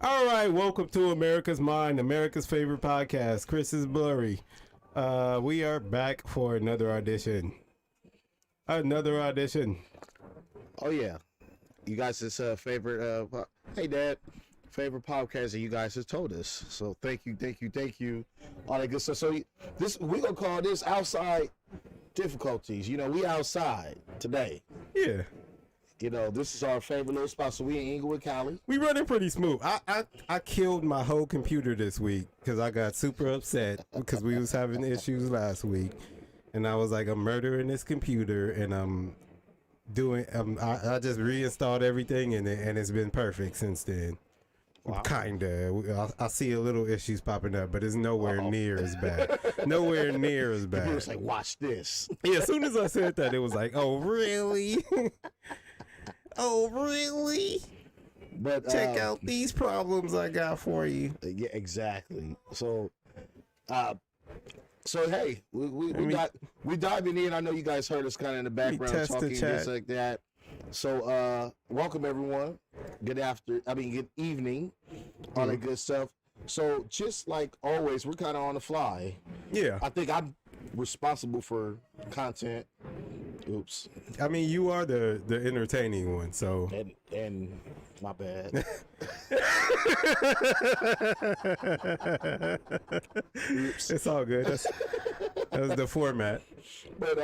All right, welcome to America's Mind, America's favorite podcast. Chris is blurry. We are back for another audition. Oh yeah, you guys' favorite. Hey Dad, favorite podcast that you guys have told us. So thank you. All that good stuff. So this we gonna call this outside difficulties. You know, we outside today. Yeah, You know, this is our favorite little spot. So we in Inglewood, Cali. we running pretty smooth. I killed my whole computer this week because I got super upset because we was having issues last week, and I was like, I'm murdering this computer, and I'm doing. I just reinstalled everything in it, and it's been perfect since then. Wow. Kinda. I see a little issues popping up, but it's nowhere near as bad. Nowhere near as It bad. was like, watch this. Yeah, as soon as I said that, it was like, oh really? Oh really? But Check out these problems I got for you. Yeah, exactly. So, hey, we diving in. I know you guys heard us kind of in the background test the talking chat. just like that. So, welcome everyone. Good evening, all that good stuff. So, just like always, we're kind of on the fly. Yeah. I think I'm responsible for content. Oops, I mean, you are the entertaining one, so. and my bad. Oops. It's all good. That's the format. But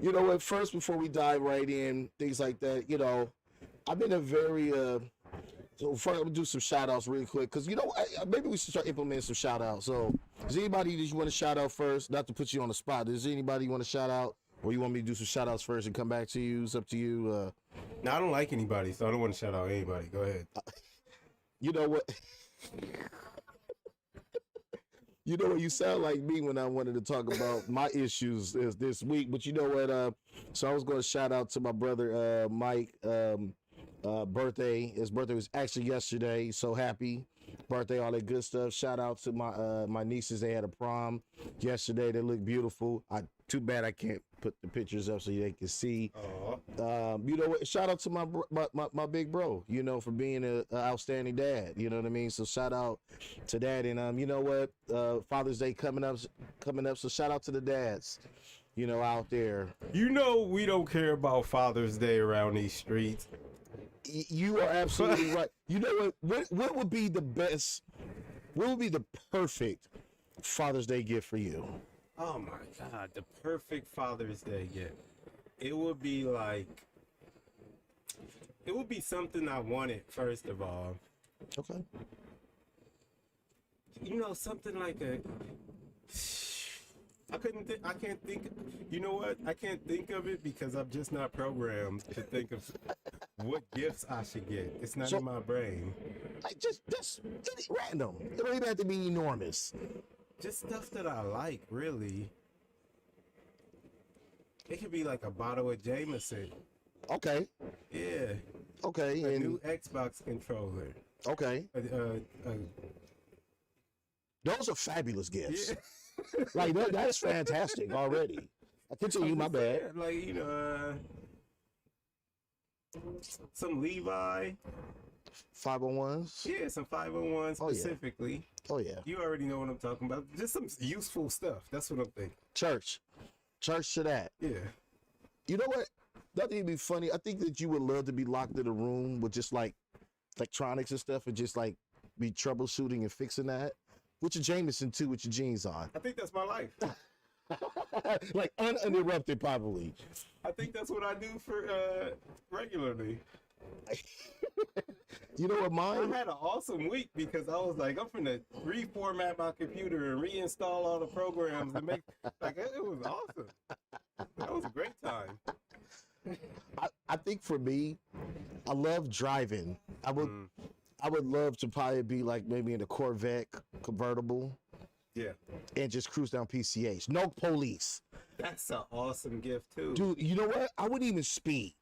you know what? First, before we dive right in, things like that. You know, I've been a very So first, I'm gonna do some shout outs really quick because you know maybe we should start implementing some shout outs. So, is anybody that you want to shout out first? Not to put you on the spot. Is there anybody you want to shout out, or you want me to do some shout outs first and come back to you? It's up to you. No, I don't like anybody, so I don't want to shout out anybody. Go ahead. You know what? You know what? You sound like me when I wanted to talk about my issues this week. But you know what? So I was going to shout out to my brother Mike. Birthday. His birthday was actually yesterday. So happy birthday, all that good stuff. Shout out to my nieces. They had a prom yesterday. They look beautiful. Too bad I can't put the pictures up so they can see. You know what? Shout out to my big bro. You know, for being an outstanding dad. You know what I mean? So shout out to that. And you know what? Father's Day coming up. So shout out to the dads. You know, out there. You know we don't care about Father's Day around these streets. You are absolutely right. You know what would be the best? What would be the perfect Father's Day gift for you? Oh my God, the perfect Father's Day gift. It would be something I wanted, first of all. Okay. You know, something like I can't think, you know what? I can't think of it because I'm just not programmed to think of what gifts I should get. It's not in my brain. Like just random. It don't even have to be enormous. Just stuff that I like, really. It could be like a bottle of Jameson. Okay. Yeah. Okay. A new Xbox controller. Okay. Those are fabulous gifts. Yeah. Like that's fantastic already. I continue. My bad. Like, you know, some Levi. 501s. Yeah, some 501 specifically. Oh yeah. You already know what I'm talking about. Just some useful stuff. That's what I'm thinking. Church to that. Yeah. You know what? That'd even be funny. I think that you would love to be locked in a room with just like electronics and stuff and just like be troubleshooting and fixing that. With your Jameson too, with your jeans on. I think that's my life. Like uninterrupted, probably. I think that's what I do for regularly. You know what, mine? I had an awesome week because I was like, I'm finna reformat my computer and reinstall all the programs and make like it was awesome. That was a great time. I think for me, I love driving. I would love to probably be like maybe in a Corvette convertible. Yeah. And just cruise down PCH. No police. That's an awesome gift too. Dude, you know what? I wouldn't even speed.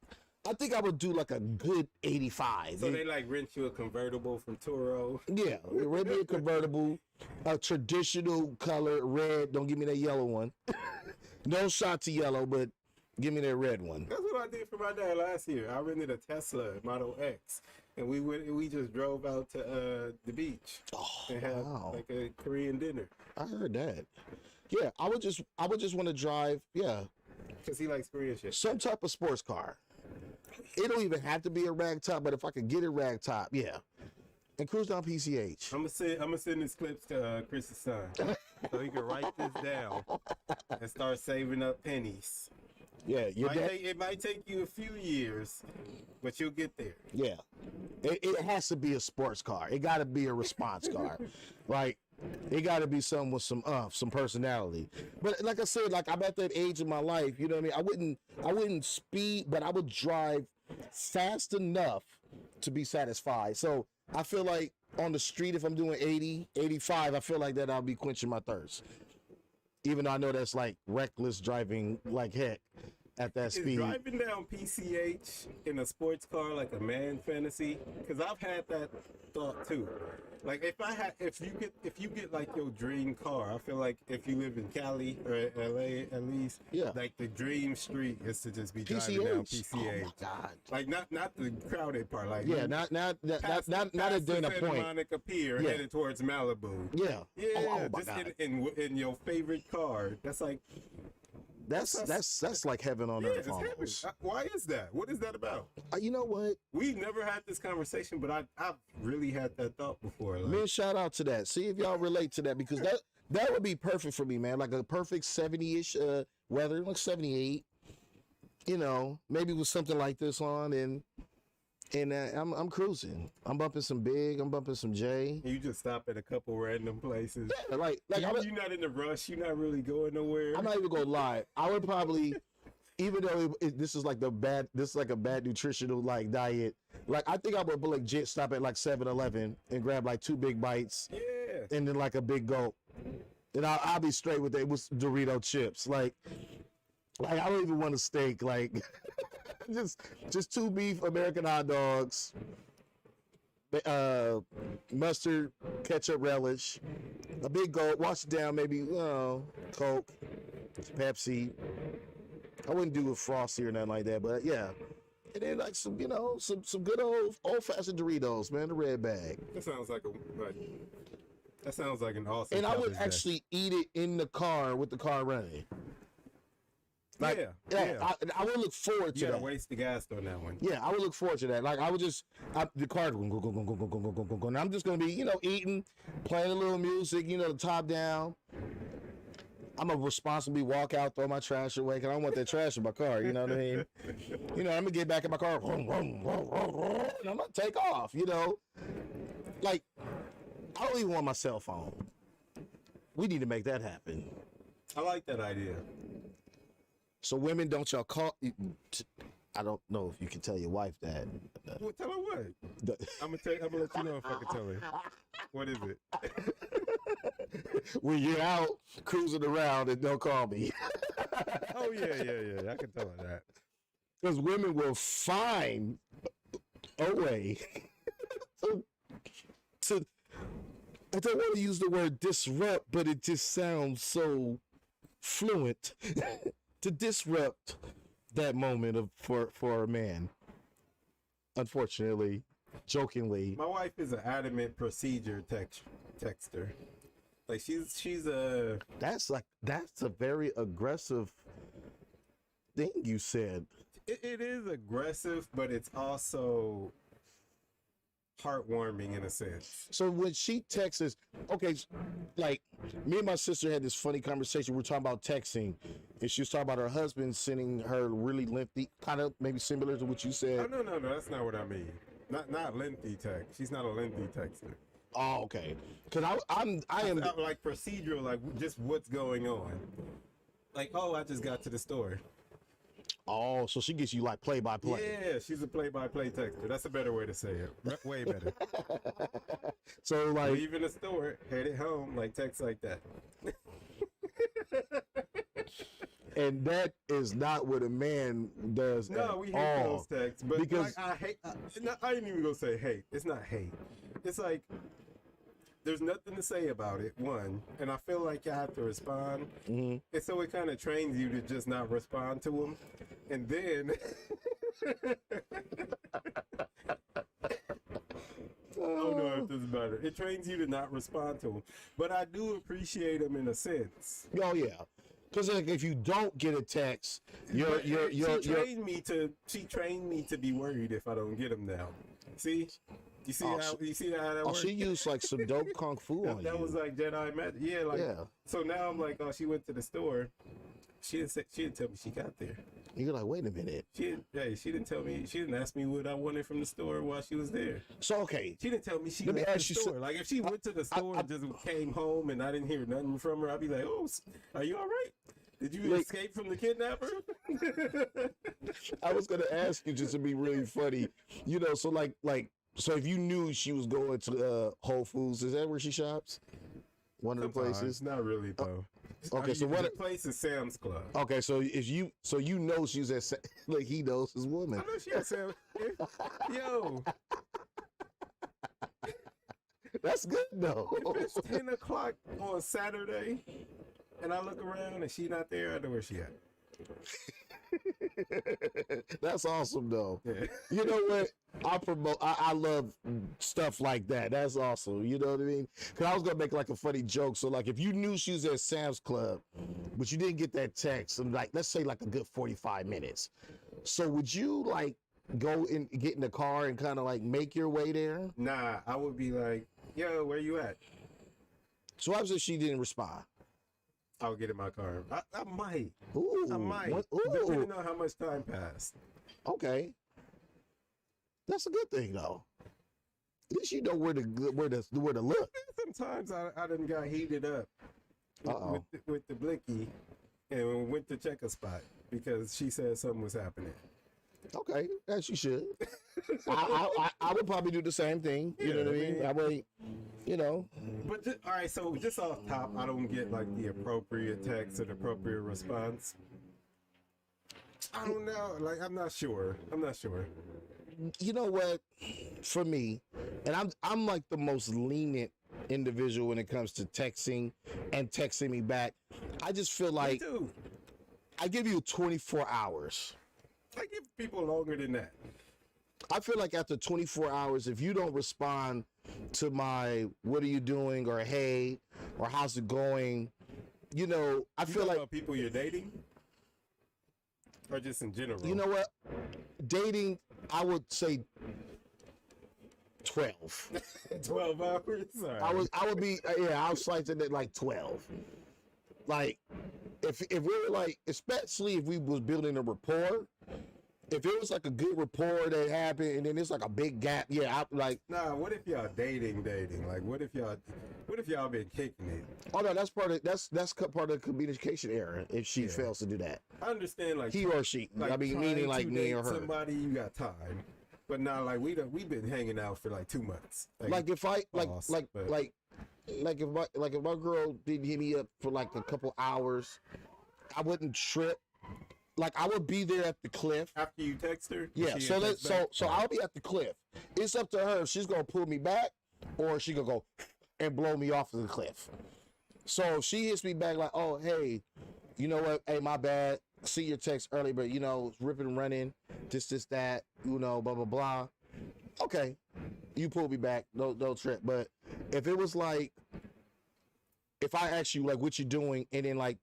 I think I would do like a good 85. So they like rent you a convertible from Turo? Yeah, rent me a convertible, a traditional color, red. Don't give me that yellow one. No shot to yellow, but give me that red one. That's what I did for my dad last year. I rented a Tesla Model X. and we just drove out to the beach and had like a Korean dinner. I heard that. Yeah, I would just want to drive. Yeah, because he likes Korean shit. Some type of sports car. It don't even have to be a rag top, but if I could get a rag top, yeah. And cruise down PCH. I'm gonna send this clips to Chris's son so he can write this down and start saving up pennies. Yeah, it might take you a few years, but you'll get there. Yeah, it has to be a sports car. It got to be a response car. Like, it got to be something with some personality. But like I said, like I'm at that age in my life, you know what I mean? I wouldn't speed, but I would drive fast enough to be satisfied. So I feel like on the street, if I'm doing 80, 85, I feel like that I'll be quenching my thirst. Even though I know that's like reckless driving like heck at that speed. Is driving down PCH in a sports car like a man fantasy? Because I've had that thought too. Like if you get like your dream car, I feel like if you live in Cali or LA at least, yeah, like the dream street is to just be driving down PCH. Oh my God! Like not the crowded part. Like not at dinner point. Santa Monica Pier headed towards Malibu. Yeah, yeah. Just in your favorite car. That's like. That's like heaven on earth almost. Why is that? What is that about? You know what? We've never had this conversation, but I've really had that thought before. Like, man, shout out to that. See if y'all relate to that, because that would be perfect for me, man. Like a perfect 70-ish weather, like 78. You know, maybe with something like this on, and I'm cruising. I'm bumping some Big. I'm bumping some J. You just stop at a couple random places. Yeah, like you're not in a rush. You're not really going nowhere. I'm not even gonna lie. I would probably, even though this is like a bad nutritional like diet. Like I think I would legit stop at like 7-Eleven and grab like 2 big bites. Yeah. And then like a big gulp. And I'll be straight with it with Dorito chips. Like I don't even want a steak. Like. Just 2 beef American hot dogs, mustard, ketchup relish, a big gulp, wash it down, maybe Coke, Pepsi. I wouldn't do a Frosty or nothing like that, but yeah. And then like some good old fashioned Doritos, man, the red bag. That sounds like an awesome. And I would actually eat it in the car with the car running. Like, yeah. I would look forward to that. Yeah, waste the gas on that one. Yeah, I would look forward to that. Like, I would the car would go. And I'm just going to be, eating, playing a little music, the top down. I'm going to responsibly walk out, throw my trash away, because I don't want that trash in my car, you know what I mean? I'm going to get back in my car, and I'm going to take off, Like, I don't even want my cell phone. We need to make that happen. I like that idea. So women, don't y'all call? I don't know if you can tell your wife that. Well, tell her what? I'm gonna let you know if I can tell her. What is it? When you're out cruising around and don't call me. Oh yeah. I can tell her that. Because women will find a way to. I don't want to use the word disrupt, but it just sounds so fluent. To disrupt that moment for a man. Unfortunately, jokingly. My wife is an adamant procedure texter. Like she's a. That's a very aggressive thing you said. It is aggressive, but it's also heartwarming in a sense. So when she texts us, okay, like me and my sister had this funny conversation. We were talking about texting, and she was talking about her husband sending her really lengthy, kind of maybe similar to what you said. Oh, no, that's not what I mean. Not lengthy text. She's not a lengthy texter. Oh, okay. Because I am like procedural, like just what's going on. Like, oh, I just got to the store. Oh, so she gets you like play by play. Yeah, she's a play by play texter. That's a better way to say it. Way better. So like leaving the store, headed home, like text like that. And that is not what a man does. No, we hate those texts, but because like, I ain't even gonna say hate. It's not hate. It's like there's nothing to say about it, one, and I feel like you have to respond. Mm-hmm. And so it kind of trains you to just not respond to them. And then don't know if this is better. It trains you to not respond to them, but I do appreciate them in a sense. Oh yeah, because like, if you don't get a text, She trained me to be worried if I don't get them now. See, you see how that works? She used like some dope kung fu on you. That was like Jedi magic. Yeah, like so now I'm like, oh, she went to the store. She didn't tell me she got there. You're like, wait a minute. She didn't tell me. She didn't ask me what I wanted from the store while she was there. So okay, she didn't tell me she went to the store. Like if she went to the store and just came home and I didn't hear nothing from her, I'd be like, oh, are you all right? Did you escape from the kidnapper? I was gonna ask you just to be really funny, you know. So so if you knew she was going to Whole Foods, is that where she shops? One of the places? Not really though. Okay, so the place is Sam's Club. Okay, so you know she's at like he knows his woman. I know she at Sam's. Yo, that's good though. If it's 10 o'clock on Saturday, and I look around and she not there, I know where she at. That's awesome though. Yeah. You know what? I love stuff like that. That's awesome. You know what I mean? Because I was gonna make like a funny joke. So like, if you knew she was at Sam's Club, but you didn't get that text, and like let's say like a good 45 minutes. So would you like go and get in the car and kind of like make your way there? Nah, I would be like, yo, where you at? So what if she didn't respond? I'll get in my car. I might. Ooh, I might. Ooh. Depending on how much time passed. Okay. That's a good thing though. At least you know where to look. Sometimes I done got heated up with the blicky and went to check a spot because she said something was happening. Okay, as you should. I would probably do the same thing. You know what I mean? I would, you know. But all right, so just off top, I don't get like the appropriate text or the appropriate response. I don't know. Like I'm not sure. You know what? For me, and I'm like the most lenient individual when it comes to texting and texting me back. I just feel like I give you 24 hours. I give people longer than that. I feel like after 24 hours, if you don't respond to my "what are you doing" or "hey" or "how's it going," you know, I feel like about people you're dating, or just in general. You know what? Dating, I would say 12. 12 hours. Right. I would be I was slicing it like 12. Like if we were like, especially if we was building a rapport. If it was like a good rapport that happened and then it's like a big gap, I like. Nah, what if y'all dating? Like, what if y'all been kicking it? Oh no, that's part of part of the communication error. If she fails to do that, I understand. Like he or she, like I mean, meaning like me or her. Somebody you got time, but now like we've been hanging out for like 2 months. Like if I like if my girl didn't hit me up for like a couple hours, I wouldn't trip. Like I would be there at the cliff after you text her. Yeah, so I'll be at the cliff. It's up to her if she's gonna pull me back or she gonna go and blow me off of the cliff. So if she hits me back like, oh hey, you know what? Hey, my bad. See your text early, but you know, ripping and running, this, that, you know, blah blah blah. Okay, you pull me back. No trip. But if it was like, if I ask you like what you doing, and then like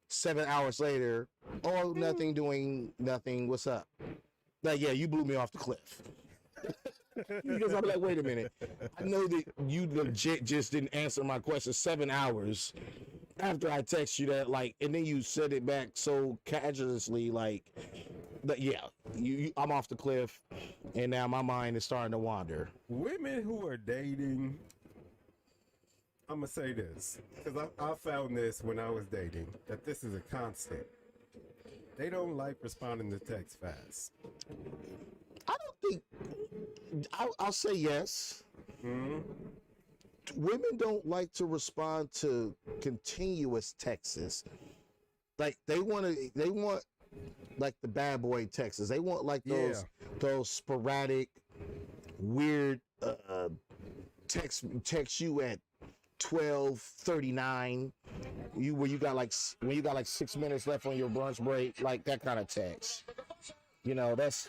7 hours later, oh, nothing, doing nothing, what's up? Like, yeah, you blew me off the cliff. Because I'm like, wait a minute. I know that you legit just didn't answer my question 7 hours after I text you that, like, and then you said it back so casually, like, that, I'm off the cliff, and now my mind is starting to wander. Women who are dating, I'm gonna say this because I found this when I was dating that this is a constant. They don't like responding to text fast. I don't think. I'll say yes. Mm-hmm. Women don't like to respond to continuous texts. Like they want like the bad boy texts. They want like those sporadic, weird text you at 12:39, when you got like 6 minutes left on your brunch break, like that kind of text. You know, that's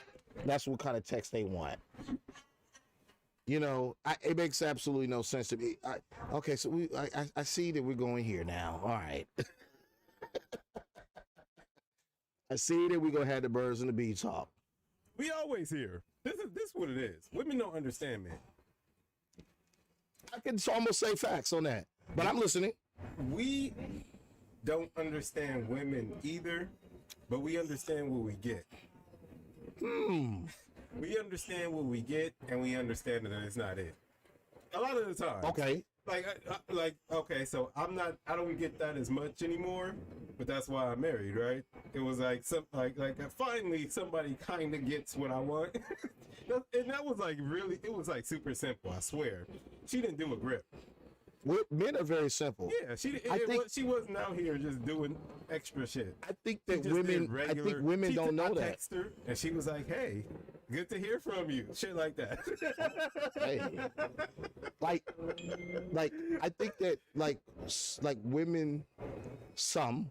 what kind of text they want. You know, it makes absolutely no sense to me. Okay, so I see that we're going here now. All right. I see that we're gonna have the birds and the bees talk. We always hear. This what it is. Women don't understand, man. I can almost say facts on that, but I'm listening. We don't understand women either, but we understand what we get. We understand what we get, and we understand that it's not it. A lot of the time. Okay. Okay, so I don't get that as much anymore, but that's why I'm married, right? It was like finally somebody kind of gets what I want. And that was like really, it was like super simple, I swear. She didn't do a grip. Men are very simple. Yeah, she wasn't out here just doing extra shit. I think that women don't know that. I text her and she was like, "Hey, good to hear from you." Shit like that. Hey. Like I think that like women, some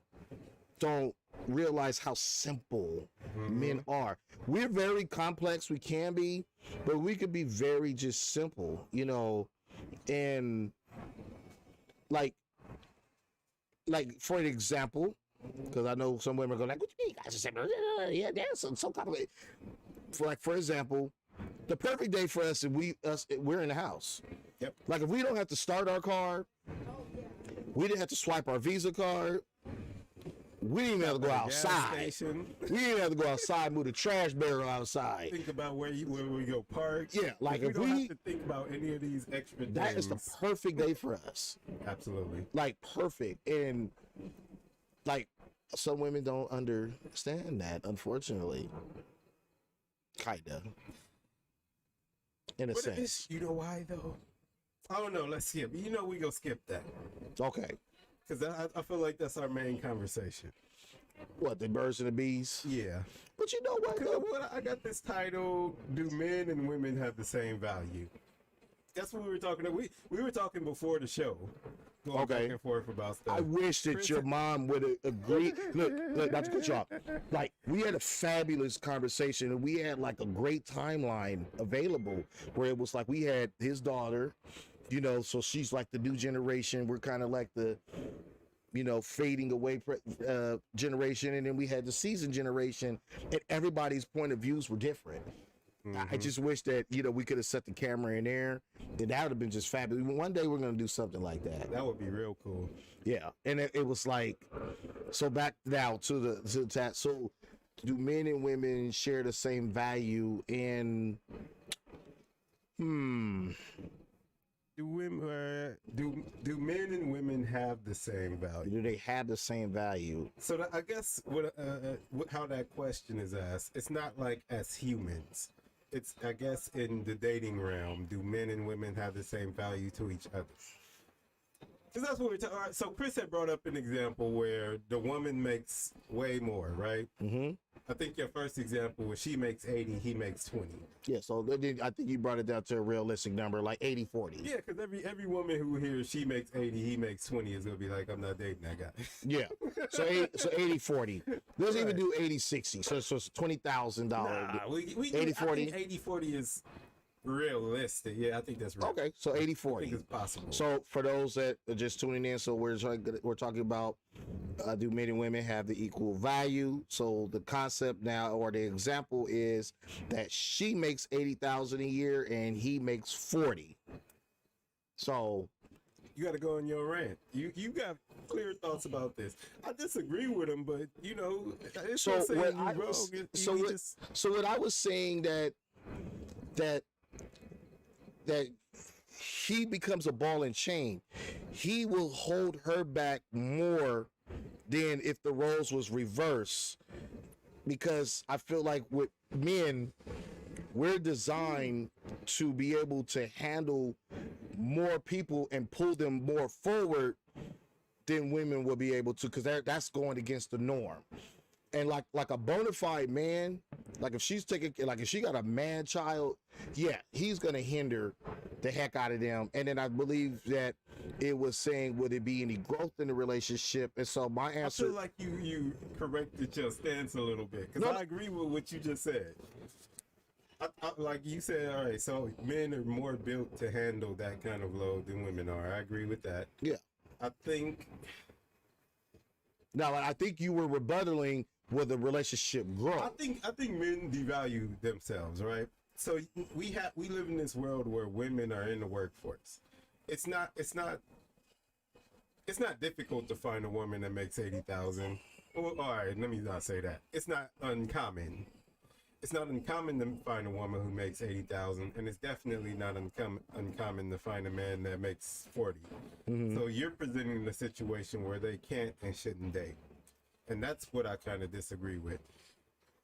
don't realize how simple men are. We're very complex, we can be, but we could be very just simple, you know. And like for an example, because I know some women are going like, "What do you mean? Guys are simple." Yeah, that's so complicated. For example, the perfect day for us is we're in the house. Yep. Like if we don't have to start our car, we didn't have to swipe our Visa card. We didn't even have to go outside. We didn't have to go outside, move the trash barrel outside. Think about where we go park. Yeah, like if we don't have to think about any of these extra things. That is the perfect day for us. Absolutely. Like perfect. And like some women don't understand that, unfortunately. Kinda. In a sense. You know why though? I don't know. Let's skip. You know we go skip that. Okay. Because I feel like that's our main conversation. What, the birds and the bees? Yeah. But you know what? I got this title, Do Men and Women Have the Same Value? That's what we were talking about. We were talking before the show. Going back and forth about stuff. I wish that your mom would agree. Look, not to cut you off. Like, we had a fabulous conversation, and we had like a great timeline available where it was like we had his daughter, you know, so she's like the new generation. We're kind of like the, you know, fading away generation. And then we had the seasoned generation, and everybody's point of views were different. I just wish that, you know, we could have set the camera in there, and that would have been just fabulous. One day we're going to do something like that. That would be real cool. Yeah. And it was like, so back now to that. So do men and women share the same value in, Do men and women have the same value? Do they have the same value? So I guess how that question is asked, it's not like as humans. It's, I guess, in the dating realm, do men and women have the same value to each other? Because that's what we're talking about. So Chris had brought up an example where the woman makes way more, right? Mm-hmm. I think your first example was she makes 80, he makes 20. Yeah, so I think you brought it down to a realistic number, like 80-40. Yeah, because every woman who hears she makes 80, he makes 20 is going to be like, I'm not dating that guy. Yeah, so 80-40. Let's even do 80-60, so it's $20,000. Nah, we 80-40? 80-40 is realistic. Yeah, I think that's right. Okay, so 80-40. I think it's possible. So for those that are just tuning in, so we're talking about do men and women have the equal value? So the concept now, or the example, is that she makes $80,000 a year and he makes 40. So you got to go on your rant. You got clear thoughts about this. I disagree with him, but you know, it's not saying you're wrong. So what I was saying that he becomes a ball and chain. He will hold her back more than if the roles was reversed, because I feel like with men, we're designed to be able to handle more people and pull them more forward than women will be able to, because that's going against the norm. And like a bona fide man, like if she got a man child, yeah, he's gonna hinder the heck out of them. And then I believe that it was saying, would it be any growth in the relationship? And so my answer, I feel like you corrected your stance a little bit, because I agree with what you just said. like you said, all right, so men are more built to handle that kind of load than women are. I agree with that. Yeah. I think. Now, I think you were rebuttaling with the relationship growth. I think men devalue themselves, right? So we live in this world where women are in the workforce. It's not difficult to find a woman that makes 80,000. Well, all right, let me not say that. It's not uncommon. It's not uncommon to find a woman who makes 80,000, and it's definitely not uncommon to find a man that makes 40. So you're presenting a situation where they can't and shouldn't date, and that's what I kind of disagree with.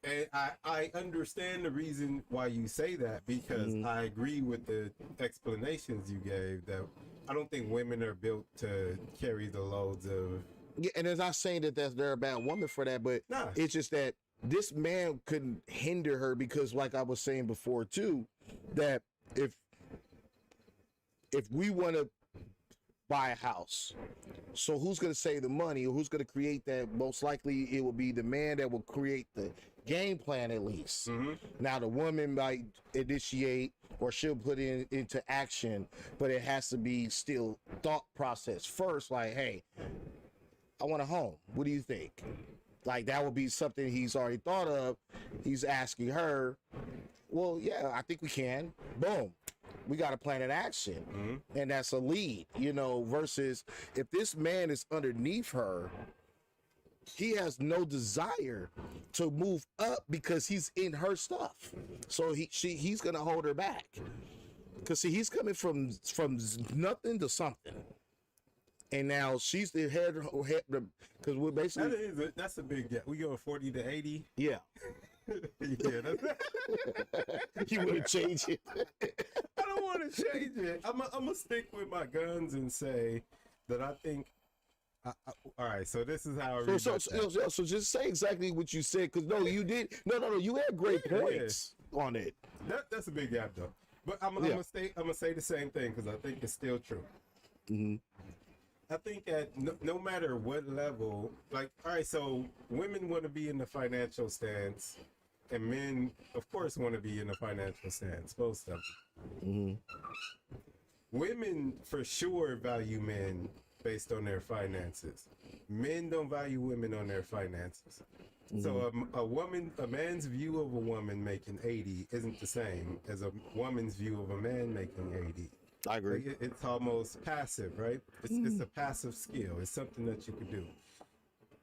And I understand the reason why you say that, because I agree with the explanations you gave, that I don't think women are built to carry the loads of. Yeah, and it's not saying that they're a bad woman for that, but it's just that this man couldn't hinder her because, like I was saying before too, that if we want to buy a house, so who's going to save the money, or who's going to create that? Most likely it will be the man that will create the game plan at least. Now the woman might initiate, or she'll put it into action, but it has to be still thought process first. Like, hey, I want a home. What do you think? Like, that would be something he's already thought of. He's asking her, well, yeah, I think we can. Boom. We got a plan in action. And that's a lead, versus if this man is underneath her, he has no desire to move up because he's in her stuff. So he's going to hold her back. Because, see, he's coming from nothing to something. And now she's the head, because we're basically. That's a big gap. We go 40 to 80. Yeah. Yeah, You want to change it? I don't want to change it. I'm gonna stick with my guns and say that I think. All right, so this is how I read so just say exactly what you said, because you did. No, you had great points on it. That's a big gap though. But I'm gonna say the same thing because I think it's still true. I think at no matter what level, like, all right, so women want to be in the financial stance, and men, of course, want to be in the financial stance, most of them. Women, for sure, value men based on their finances. Men don't value women on their finances. So a man's view of a woman making 80 isn't the same as a woman's view of a man making 80. I agree. Like it's almost passive, right? It's a passive skill. It's something that you can do.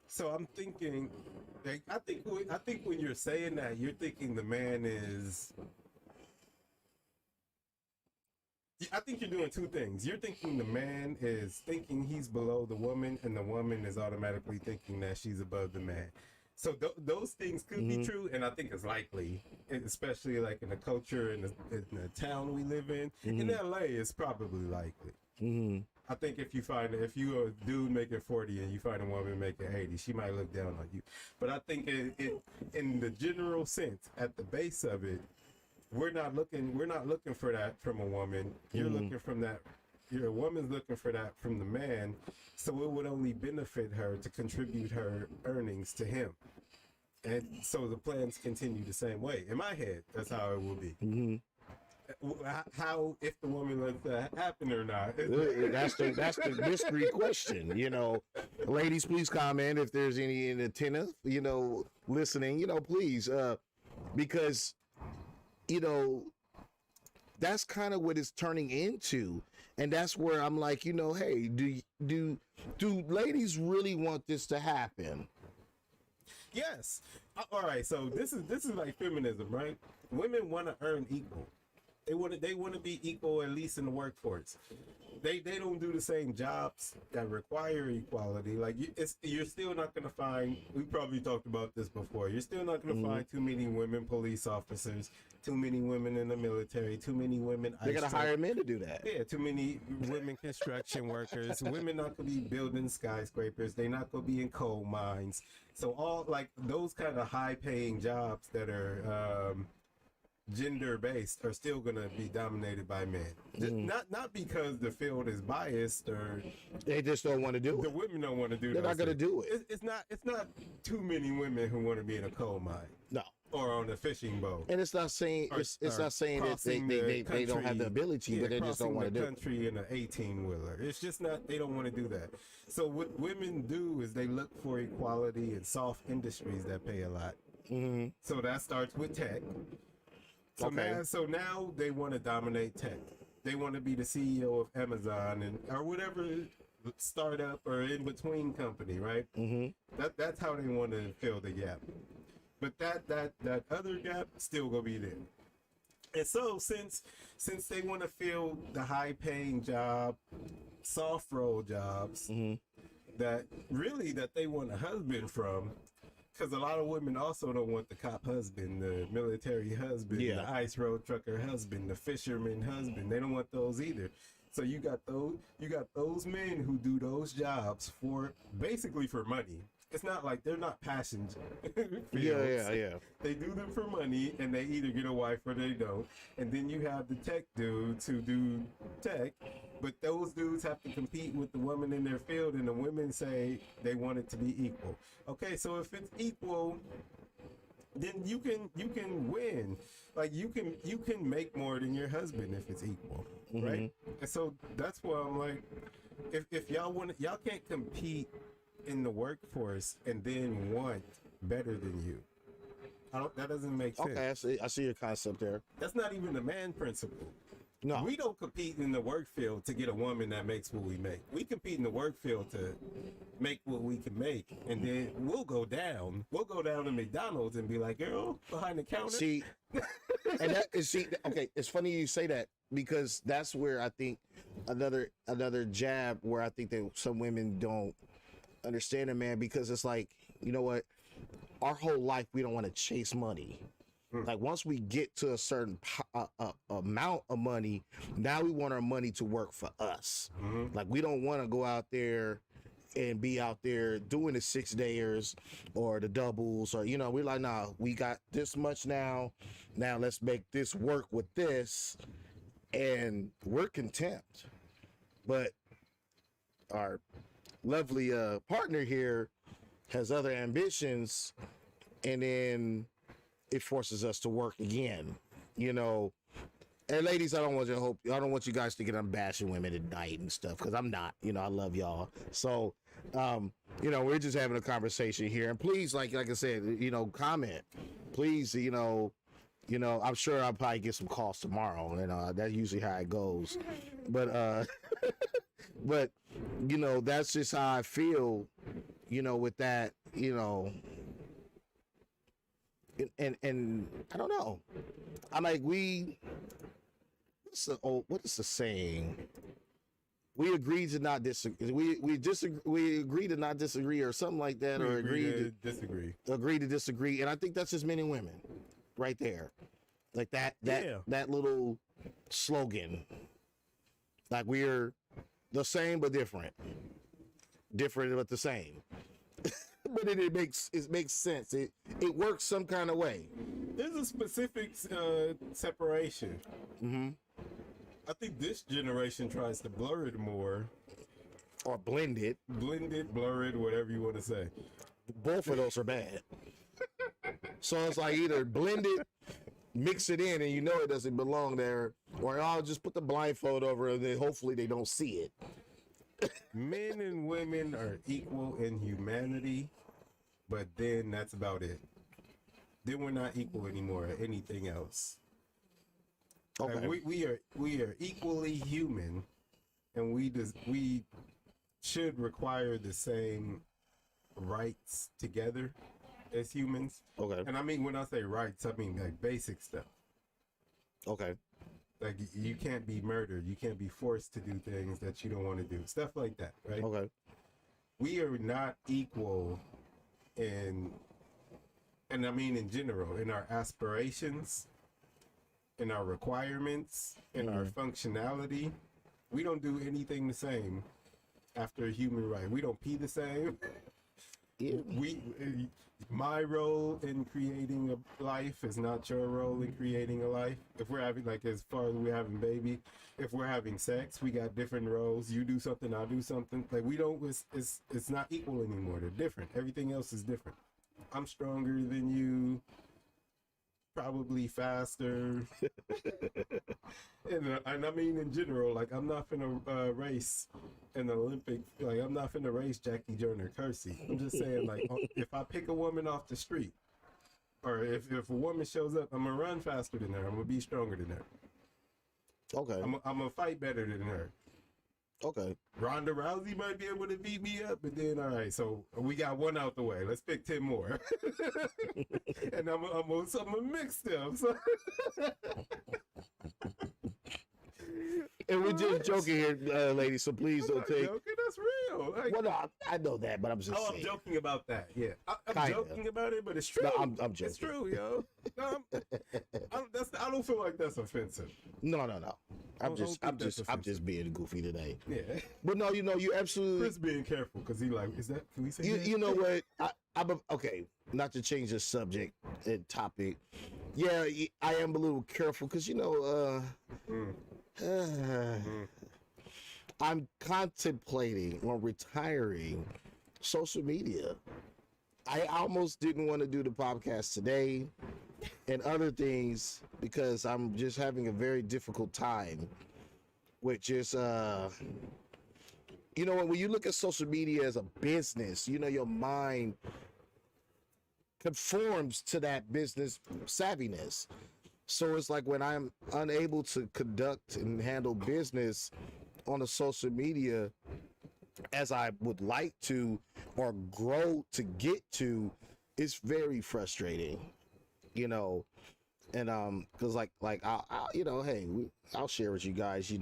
So I'm thinking, like, I think when you're saying that, you're thinking the man is. I think you're doing two things. You're thinking the man is thinking he's below the woman, and the woman is automatically thinking that she's above the man. So those things could be true, and I think it's likely, especially like in the culture and the town we live in. In LA, it's probably likely. I think if you're a dude making 40 and you find a woman making 80, she might look down on you. But I think in the general sense, at the base of it, we're not looking for that from a woman. You're looking from that. Your woman's looking for that from the man, so it would only benefit her to contribute her earnings to him. And so the plans continue the same way. In my head, that's how it will be. How, if the woman lets that happen or not? That's the mystery question. Ladies, please comment if there's any attentive, listening. Please, because that's kind of what it's turning into. And that's where I'm like, hey, do ladies really want this to happen? Yes. All right. So this is like feminism, right? Women want to earn equal. They want to be equal, at least in the workforce. They don't do the same jobs that require equality. Like you're still not going to find. We probably talked about this before. You're still not going to find too many women police officers, too many women in the military, too many women. They got to hire men to do that. Yeah, too many women construction workers. Women not going to be building skyscrapers. They're not going to be in coal mines. So all like those kind of high paying jobs that are gender based are still going to be dominated by men. Not because the field is biased or they just don't want to do it. The women don't want to do it. They're not going to do it. It's not too many women who want to be in a coal mine. No. or on a fishing boat. And it's not saying it's not saying that they don't have the ability, but they just don't want to do it. Country in an 18-wheeler. It's just not, they don't want to do that. So what women do is they look for equality in soft industries that pay a lot. Mm-hmm. So that starts with tech. So now they want to dominate tech. They want to be the CEO of Amazon or whatever startup or in between company, right? Mm-hmm. That's how they want to fill the gap. But that other gap still gonna be there. And so since they want to fill the high paying job, soft role jobs that they want a husband from, because a lot of women also don't want the cop husband, the military husband, the ice road trucker husband, the fisherman husband. They don't want those either. So you got those men who do those jobs basically for money. It's not like they're not passion fields. Yeah. They do them for money, and they either get a wife or they don't. And then you have the tech dudes who do tech, but those dudes have to compete with the woman in their field, and the women say they want it to be equal. Okay, so if it's equal, then you can win. Like you can make more than your husband if it's equal, right? And so that's why I'm like, if y'all can't compete in the workforce and then want better than you. That doesn't make sense. Okay, I see your concept there. That's not even the man principle. No. We don't compete in the work field to get a woman that makes what we make. We compete in the work field to make what we can make. And then we'll go down. We'll go down to McDonald's and be like, girl, behind the counter. See, okay, it's funny you say that, because that's where I think another jab where I think that some women don't understand it, man, because it's like, you know what, our whole life we don't want to chase money. Like once we get to a certain amount of money, now we want our money to work for us. Like we don't want to go out there and be out there doing the 6-dayers or the doubles, or we're like, nah, we got this much now let's make this work with this, and we're content. But our lovely partner here has other ambitions, and then it forces us to work again, And ladies, I don't want you guys to get I'm bashing women at night and stuff, because I'm not. I love y'all. So, we're just having a conversation here, and please, like I said, comment. Please, I'm sure I'll probably get some calls tomorrow, and that's usually how it goes. But but that's just how I feel, with that, and I don't know. I'm like, what is the saying? We agreed to not disagree. We agreed to not disagree, or something like that, or agree to disagree. Agree to disagree, and I think that's just men and women, right there, like that little slogan. Like we're the same but different but the same. But it makes sense. It works some kind of way. There's a specific separation. I think this generation tries to blur it more, or blend it, blur it, whatever you want to say. Both of those are bad. So it's like either blend it, mix it in, and it doesn't belong there, or I'll just put the blindfold over it, and then hopefully they don't see it. Men and women are equal in humanity, but then that's about it. Then we're not equal anymore at anything else. Okay. Like we are equally human, and we should require the same rights together as humans. Okay. And I mean, when I say rights, I mean like basic stuff. Okay. Like you can't be murdered. You can't be forced to do things that you don't want to do. Stuff like that, right? Okay. We are not equal in general, in our aspirations, in our requirements, in our functionality. We don't do anything the same after a human right. We don't pee the same. Yeah. My role in creating a life is not your role in creating a life. If we're having, like, as far as we're having baby, if we're having sex, we got different roles. You do something, I do something. Like, we don't, it's not equal anymore. They're different. Everything else is different. I'm stronger than you. probably faster. And I mean in general, like I'm not finna race in the Olympic. Like I'm not finna race Jackie Joyner Kersey. I'm just saying, like if I pick a woman off the street, or if a woman shows up, I'm gonna run faster than her. I'm gonna be stronger than her. Okay. I'm gonna fight better than her. Okay. Ronda Rousey might be able to beat me up, but then all right, so we got one out the way. Let's pick 10 more, and I'm gonna mix them. So. And we're just joking here, ladies. So please don't take. Joking, that's real. Like, Well, no, I know that, but I'm just saying. I'm joking about that. Yeah, I'm Kinda. joking about it, but it's true. No, I'm joking. It's true, yo. No, I don't feel like that's offensive. No. I don't think I'm that's just being goofy today. Yeah, But no, you absolutely. Chris being careful because he like, is that? Can we say that? You know what? I'm okay. Not to change the subject and topic. Yeah, I am a little careful because I'm contemplating on retiring social media. I almost didn't want to do the podcast today and other things because I'm just having a very difficult time with just when you look at social media as a business, your mind conforms to that business savviness. So it's like when I'm unable to conduct and handle business on the social media as I would like to or grow to get to, it's very frustrating, and because like I'll share with you guys,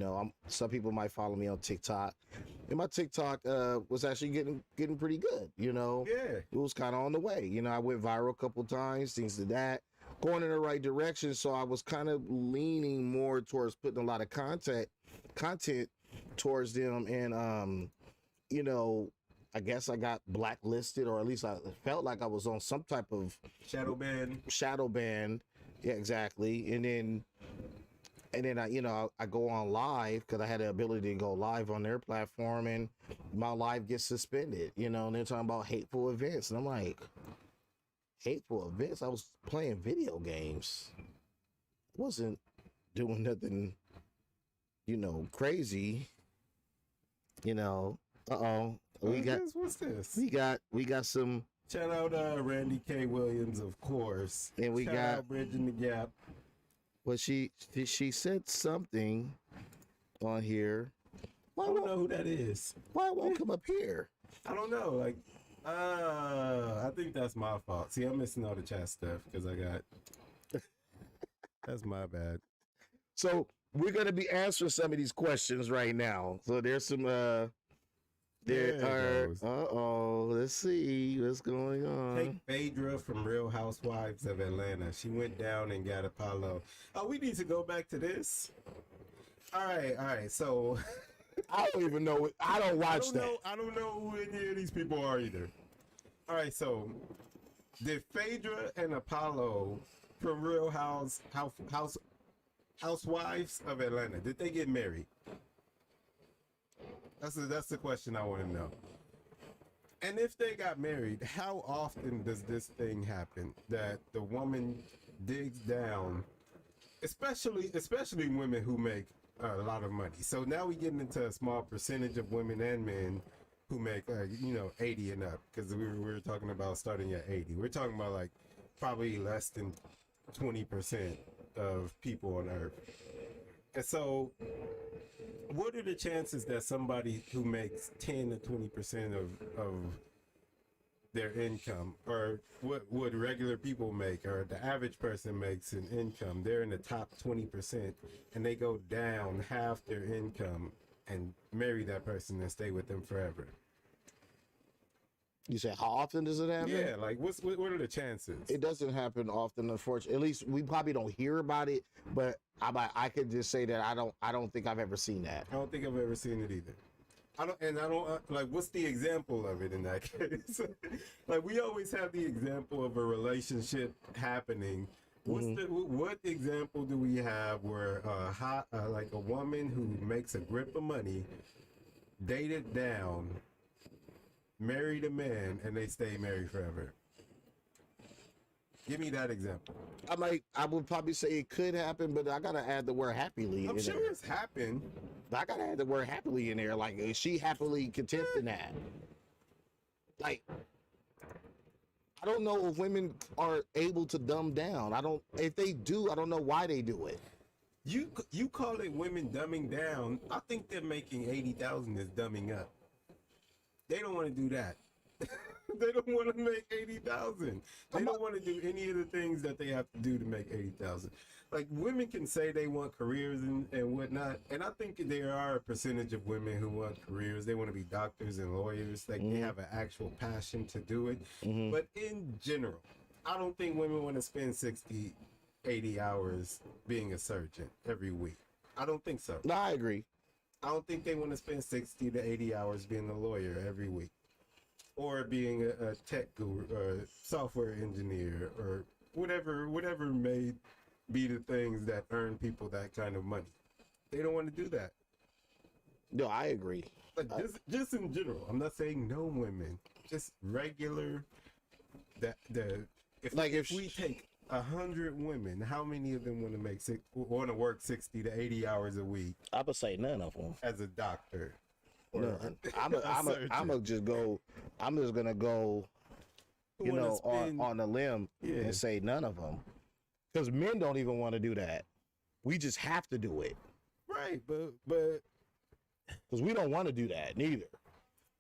some people might follow me on TikTok, and my TikTok was actually getting pretty good, Yeah. it was kind of on the way, I went viral a couple times, things like that, going in the right direction. So I was kind of leaning more towards putting a lot of content towards them, and I guess I got blacklisted, or at least I felt like I was on some type of Shadow ban. Yeah, exactly. And then I go on live because I had the ability to go live on their platform, and my live gets suspended, and they're talking about hateful events, and I'm like, hateful events? I was playing video games. Wasn't doing nothing, crazy. What's this? We got some. Shout out Randy K. Williams, of course. And we Shout got out Bridging the Gap. Well, she said something on here. I don't know who that is. Why it won't come up here? I don't know. Like, I think that's my fault. See, I'm missing all the chat stuff because I got. That's my bad. So we're gonna be answering some of these questions right now. So there's some. Let's see what's going on. Take Phaedra from Real Housewives of Atlanta. She went down and got Apollo. Oh, we need to go back to this. All right. So I don't even know. I don't watch that. I don't know who any of these people are either. All right, so did Phaedra and Apollo from Real Housewives of Atlanta, did they get married? That's the question I want to know. And if they got married, how often does this thing happen that the woman digs down, especially women who make a lot of money? So now we getting into a small percentage of women and men who make 80 and up, because we were talking about starting at 80. We're talking about like probably less than 20% of people on earth. And so what are the chances that somebody who makes 10 to 20% of their income, or what would regular people make, or the average person makes in income, they're in the top 20%, and they go down half their income and marry that person and stay with them forever? You say, how often does it happen? Yeah, like what are the chances? It doesn't happen often, unfortunately. At least we probably don't hear about it, but I could just say that I don't think I've ever seen that. I don't think I've ever seen it either. I don't like, what's the example of it in that case? Like, we always have the example of a relationship happening. What example do we have where like a woman who makes a grip of money, dated down, married a man, and they stay married forever? Give me that example. I would probably say it could happen, but I gotta add the word happily. I'm sure it's happened. I gotta add the word happily in there. Like, is she happily content in that? Like, I don't know if women are able to dumb down. If they do, I don't know why they do it. You call it women dumbing down. I think they're making 80,000 is dumbing up. They don't want to do that. They don't want to make 80,000. They don't want to do any of the things that they have to do to make 80,000. Like, women can say they want careers and whatnot, and I think there are a percentage of women who want careers. They want to be doctors and lawyers. Like, they have an actual passion to do it. But in general, I don't think women want to spend 60, 80 hours being a surgeon every week. I don't think so. No, I agree. I don't think they want to spend 60 to 80 hours being a lawyer every week, or being a tech guru or software engineer or whatever may be the things that earn people that kind of money. They don't want to do that. No, I agree. Like, just in general. I'm not saying no women, just regular. If we take 100 women, how many of them want to work 60 to 80 hours a week? I would say none of them. As a doctor. No, I'm just gonna go, on a limb and say none of them, because men don't even want to do that. We just have to do it, right? But because we don't want to do that neither.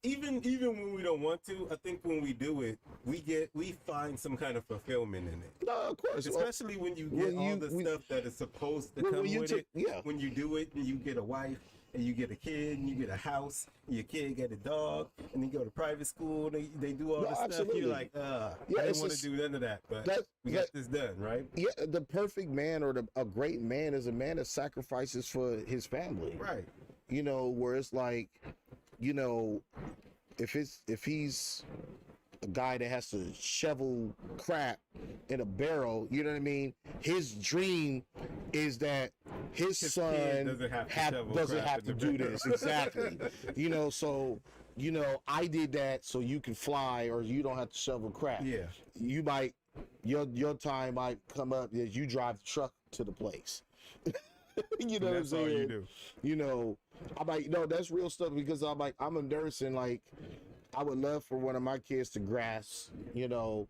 Even when we don't want to, I think when we do it, we find some kind of fulfillment in it. No, of course, especially when you get all the stuff that is supposed to come with it. Yeah. When you do it, and you get a wife, and you get a kid, and you get a house, and your kid get a dog, and you go to private school, and they do all this stuff. You're like, I didn't want to do none of that, but we got this done, right? Yeah, the perfect man or a great man is a man that sacrifices for his family, right? Where it's like, if he's a guy that has to shovel crap in a barrel, you know what I mean? His dream is that his son doesn't have to do this. Exactly. So, I did that so you can fly or you don't have to shovel crap. Yeah. You might, your time might come up as you drive the truck to the place. You know what I'm saying? All you do. I'm like, that's real stuff, because I'm like, I'm a nurse, and like, I would love for one of my kids to grasp, the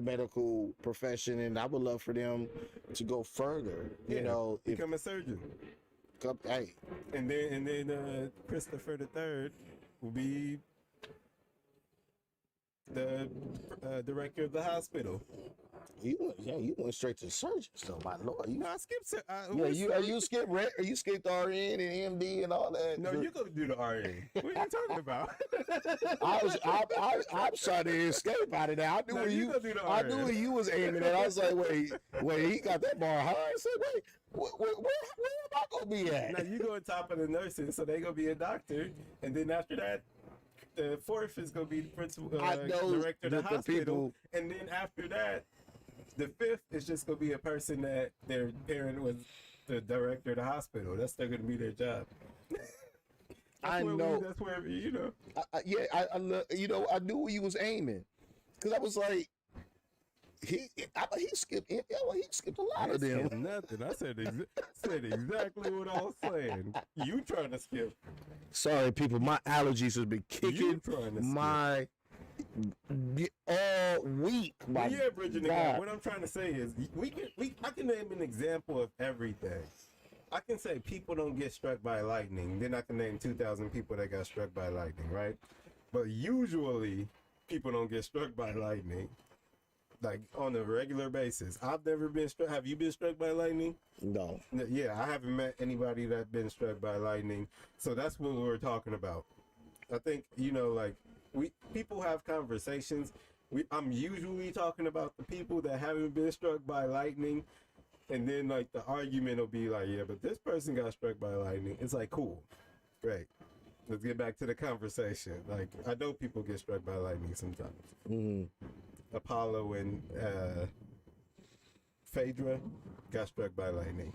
medical profession, and I would love for them to go further, become a surgeon. Hey. And then Christopher III will be the director of the hospital. You went straight to the surgeon, so my lord. I skipped. You skipped RN and MD and all that. No, you go do the RN. What are you talking about? I'm trying to escape out of that. I knew where you was aiming at. I was like, wait, he got that bar high. I said, wait, where am I gonna be at? Now you go on top of the nurses, so they gonna be a doctor, and then after that, the fourth is gonna be the principal director of the hospital, and then after that, the fifth is just gonna be a person that their parent was the director of the hospital. That's still gonna be their job. I know. That's where I knew where you was aiming, because I was like, he skipped a lot of them. Nothing. I said exactly what I was saying. You trying to skip? Sorry, people. My allergies has been kicking my all week. Bridging the gap. What I'm trying to say is, I can name an example of everything. I can say people don't get struck by lightning. Then I can name 2,000 people that got struck by lightning, right? But usually, people don't get struck by lightning, like, on a regular basis. I've never been struck. Have you been struck by lightning? No. Yeah, I haven't met anybody that's been struck by lightning. So that's what we're talking about. I think, people have conversations. I'm usually talking about the people that haven't been struck by lightning. And then, like, the argument will be like, yeah, but this person got struck by lightning. It's like, cool. Great. Let's get back to the conversation. Like, I know people get struck by lightning sometimes. Mm-hmm. Apollo and Phaedra got struck by lightning.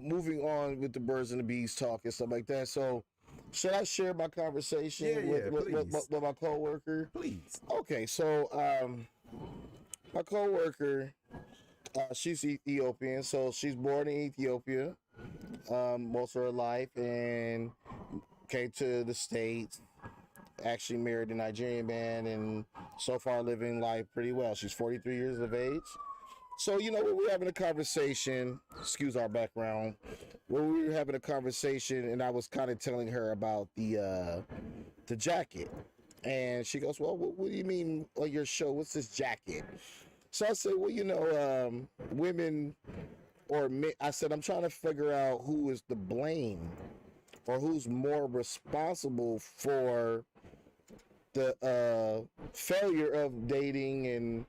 Moving on with the birds and the bees talk and stuff like that. So, Should I share my conversation with my coworker? Please. Okay, so my coworker, she's Ethiopian, so she's born in Ethiopia most of her life, and came to the States. Actually married a Nigerian man, and so far living life pretty well. She's 43 years of age. So, you know, when we're having a conversation, excuse our background, when we were having a conversation, and I was kind of telling her about the jacket, and she goes, "Well, what do you mean on your show? What's this jacket?" So I said, "Well, you know, women or men," I said, "I'm trying to figure out who is to blame or who's more responsible for the failure of dating and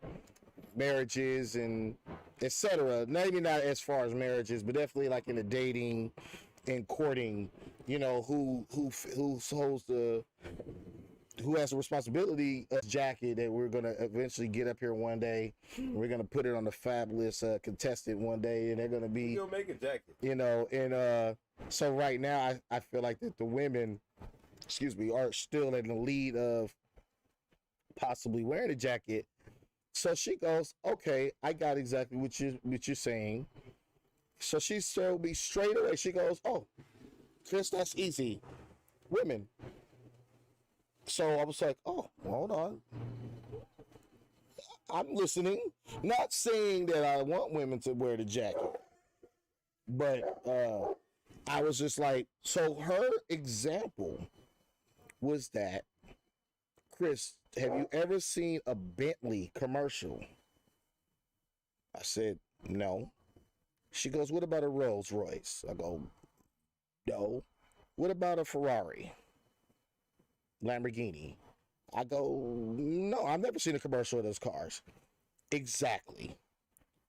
marriages and etc. Maybe not as far as marriages, but definitely like in the dating and courting. You know, who holds the who has the responsibility of the jacket that we're gonna eventually get up here one day. We're gonna put it on the fabulous contestant one day, and they're gonna be You'll make a jacket. you know. And so right now, I feel like that the women, excuse me, are still in the lead of possibly wearing a jacket. So she goes, "Okay, I got exactly what you're saying." So she told me straight away. She goes, "Oh, Chris, that's easy, women." So I was like, "Oh, hold on, I'm listening." Not saying that I want women to wear the jacket, but I was just like, so her example was that, "Chris, have you ever seen a Bentley commercial?" I said, "No." She goes, "What about a Rolls Royce?" I go, "No." "What about a Ferrari, Lamborghini?" I go, "No, I've never seen a commercial of those cars." Exactly.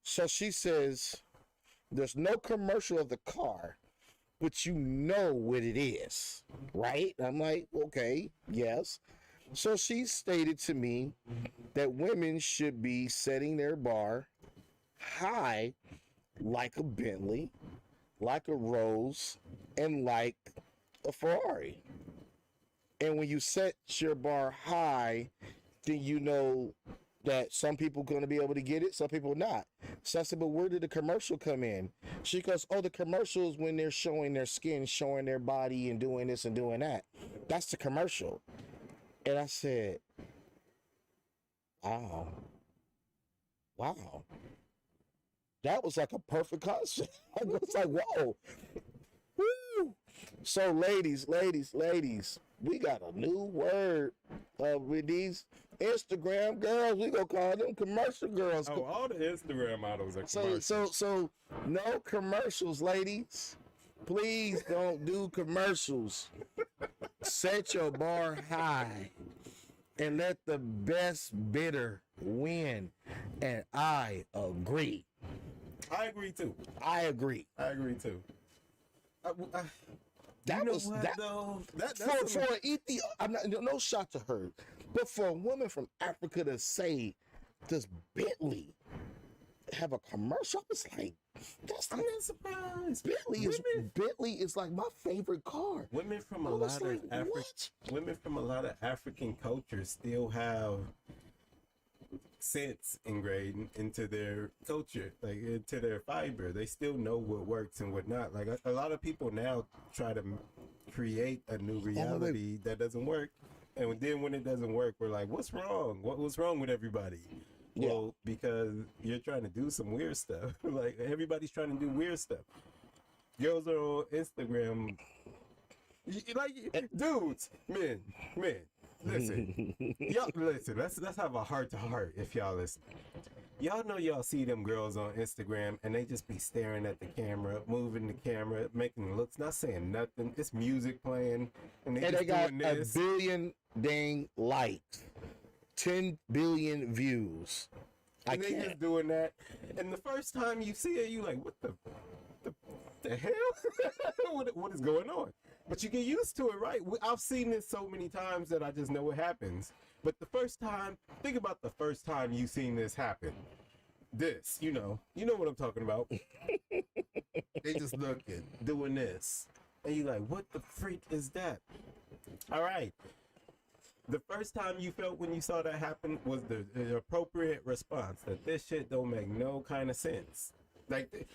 So she says, "There's no commercial of the car, but you know what it is, right?" I'm like, "Okay, yes." So she stated to me that women should be setting their bar high, like a Bentley, like a Rolls, and like a Ferrari. And when you set your bar high, then you know that some people going to be able to get it, some people not. So I said, "But where did the commercial come in?" She goes, "Oh, the commercials when they're showing their skin, showing their body, and doing this and doing that. That's the commercial." And I said, "Wow, wow, that was like a perfect concept." I was like, "Whoa, woo!" So, ladies, we got a new word with these Instagram girls. We gonna call them commercial girls. Oh, all the Instagram models are commercials. So no commercials, ladies. Please don't do commercials. Set your bar high and let the best bidder win. And I agree. I agree too. I agree. I agree too. That You know was what, that though? for an Ethiopia. I'm not no shot to her, but for a woman from Africa to say, "Does Bentley have a commercial?" I was like, I'm not surprised. Bentley is like my favorite car. Women from I a was lot like, of what? women from a lot of African cultures still have sense ingrained into their culture, like into their fiber. They still know what works and what not. Like a lot of people now try to create a new reality that doesn't work, and then when it doesn't work, we're like, "What's wrong? What's wrong with everybody?" Yeah. Well, because you're trying to do some weird stuff. Like everybody's trying to do weird stuff. Girls are on Instagram, like dudes, men. Listen, y'all listen. Let's have a heart to heart. If y'all listen, y'all know y'all see them girls on Instagram and they just be staring at the camera, moving the camera, making looks, not saying nothing. It's music playing, and they got doing this. 1 billion dang likes, 10 billion views. And they just doing that. And the first time you see it, you like, what the hell? what is going on? But you get used to it, right? I've seen this so many times that I just know what happens. But the first time, think about the first time you seen this happen. This, you know what I'm talking about. They just looking, doing this. And you're like, what the freak is that? All right. The first time you felt when you saw that happen was the appropriate response that this shit don't make no kind of sense. Like,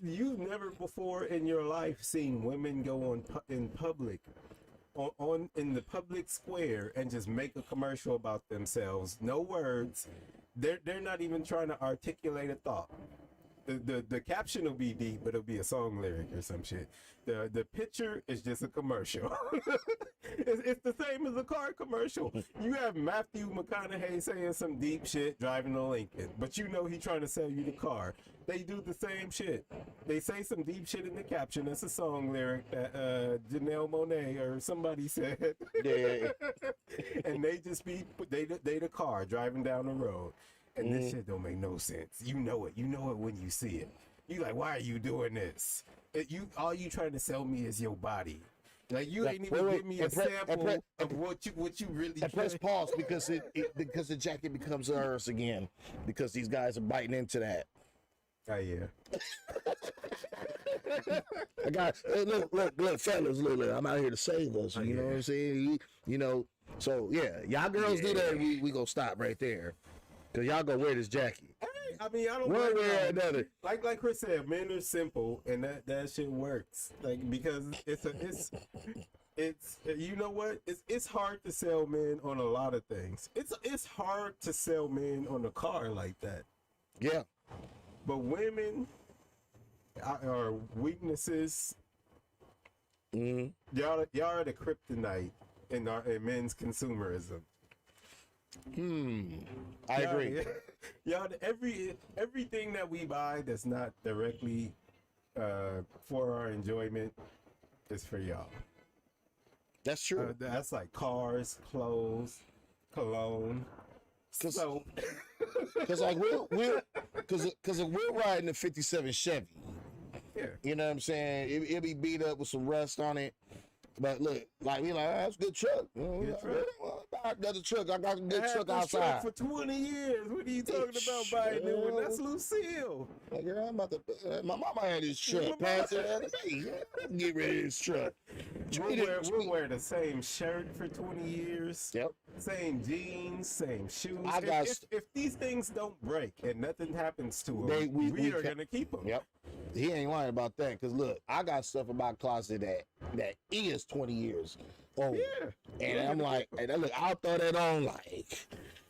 you've never before in your life seen women go in public, in the public square, and just make a commercial about themselves. No words. They're not even trying to articulate a thought. The caption will be deep, but it'll be a song lyric or some shit. The picture is just a commercial. It's the same as a car commercial. You have Matthew McConaughey saying some deep shit driving a Lincoln, but you know he trying to sell you the car. They do the same shit. They say some deep shit in the caption. That's a song lyric that Janelle Monáe or somebody said. Yeah. And they just be they the car driving down the road. And this shit don't make no sense. You know it. You know it when you see it. You like, why are you doing this? All you trying to sell me is your body. Like you ain't even give me a sample of what you really. And press pause because because the jacket becomes ours again because these guys are biting into that. Oh yeah. I got look, fellas, look, I'm out here to save us. You know what I'm saying? You know, so yeah, y'all girls do that. We gonna stop right there. Cause y'all gonna wear this jacket. Hey, I mean, I don't one way or another. Like Chris said, men are simple, and that shit works. Like because it's you know what? It's hard to sell men on a lot of things. It's hard to sell men on a car like that. Yeah. But women are weaknesses. Y'all are the kryptonite in men's consumerism. I agree. Y'all, everything that we buy that's not directly for our enjoyment is for y'all. That's true. That's like cars, clothes, cologne, soap. Cause like we're riding a '57 Chevy. Yeah. You know what I'm saying? It'll be beat up with some rust on it. But look, like we like, that's a good truck. Good truck. Another truck. I got a good truck this outside. Truck for 20 years. What are you talking about buying new one? That's Lucille. Like, girl, I'm about to. My mama had this truck. Pass it out to me. Get rid of this truck. We'll wear the same shirt for 20 years. Yep. Same jeans, same shoes. If these things don't break and nothing happens to them, we are going to keep them. Yep. He ain't lying about that. Because look, I got stuff in my closet that is 20 years old. Yeah. And I'm like, hey, look, I'll throw that on like,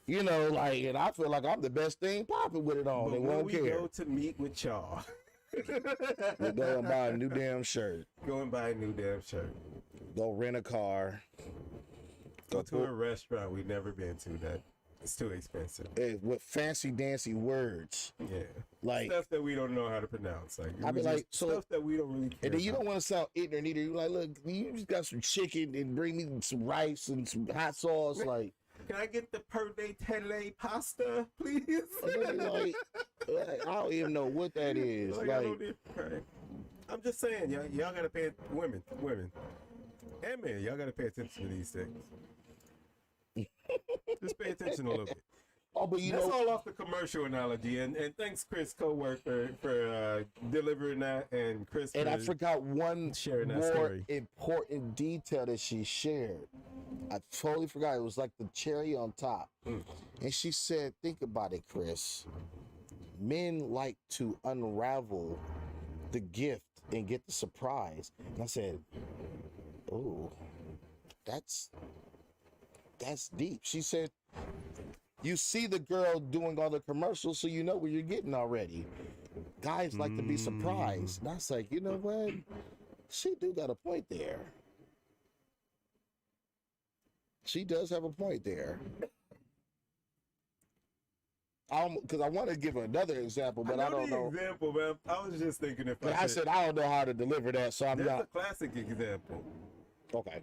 you know, like, and I feel like I'm the best thing popping with it on. But they when won't we care. go to meet with y'all, We go and buy a new damn shirt. Go and buy a new damn shirt. Go rent a car. Go to a restaurant we've never been to that it's too expensive. With fancy dancy words. Yeah. Like stuff that we don't know how to pronounce. Like I mean, like stuff that we don't really care and then you about. don't want to sound ignorant either. You're like, look, you just got some chicken and bring me some rice and some hot sauce. Like, can I get the per de tele pasta, please? like, I don't even know what that is. Like, I'm just saying, y'all gotta pay women, and men, y'all gotta pay attention to these things. Just pay attention a little bit. Oh, but that's all off the commercial analogy, and thanks, Chris, co-worker, for delivering that, and Chris. And I forgot one sharing that more story. Important detail that she shared. I totally forgot. It was like the cherry on top. And she said, "Think about it, Chris. Men like to unravel the gift and get the surprise." And I said, "Oh, that's deep." She said, "You see the girl doing all the commercials, so you know what you're getting already. Guys like to be surprised." And I was like, you know what? She do got a point there. She does have a point there. Because I want to give another example, but I don't know. Example, man. I was just thinking if I said I don't know how to deliver that, so I'm that's not. a classic example. Okay.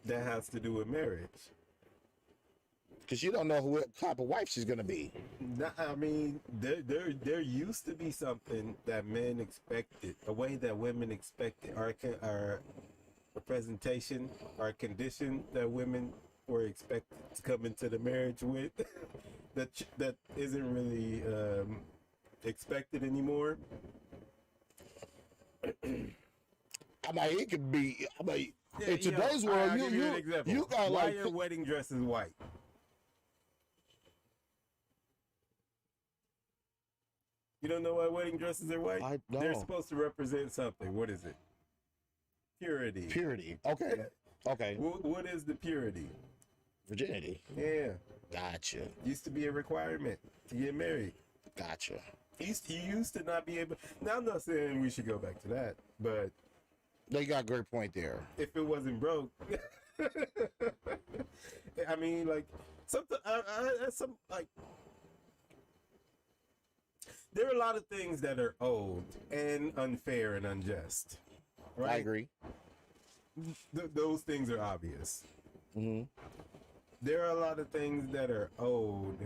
That has to do with marriage. Because you don't know what type of wife she's gonna be. I mean, there used to be something that men expected, a way that women expected, our presentation, our condition that women were expected to come into the marriage with, that isn't really expected anymore. I mean, it could be. I mean, Yeah, in today's world, I'll give you an example. you got Why like are wedding dresses white? You don't know why wedding dresses are white? I They're don't. supposed to represent something. What is it? Purity. Purity. Okay. Okay. What is the purity? Virginity. Yeah. Gotcha. Used to be a requirement to get married. Gotcha. You used to not be able. Now I'm not saying we should go back to that, but They got a great point there. if it wasn't broke, I mean, like something. Some like there are a lot of things that are old and unfair and unjust. Right? I agree. Those things are obvious. Mm-hmm. There are a lot of things that are old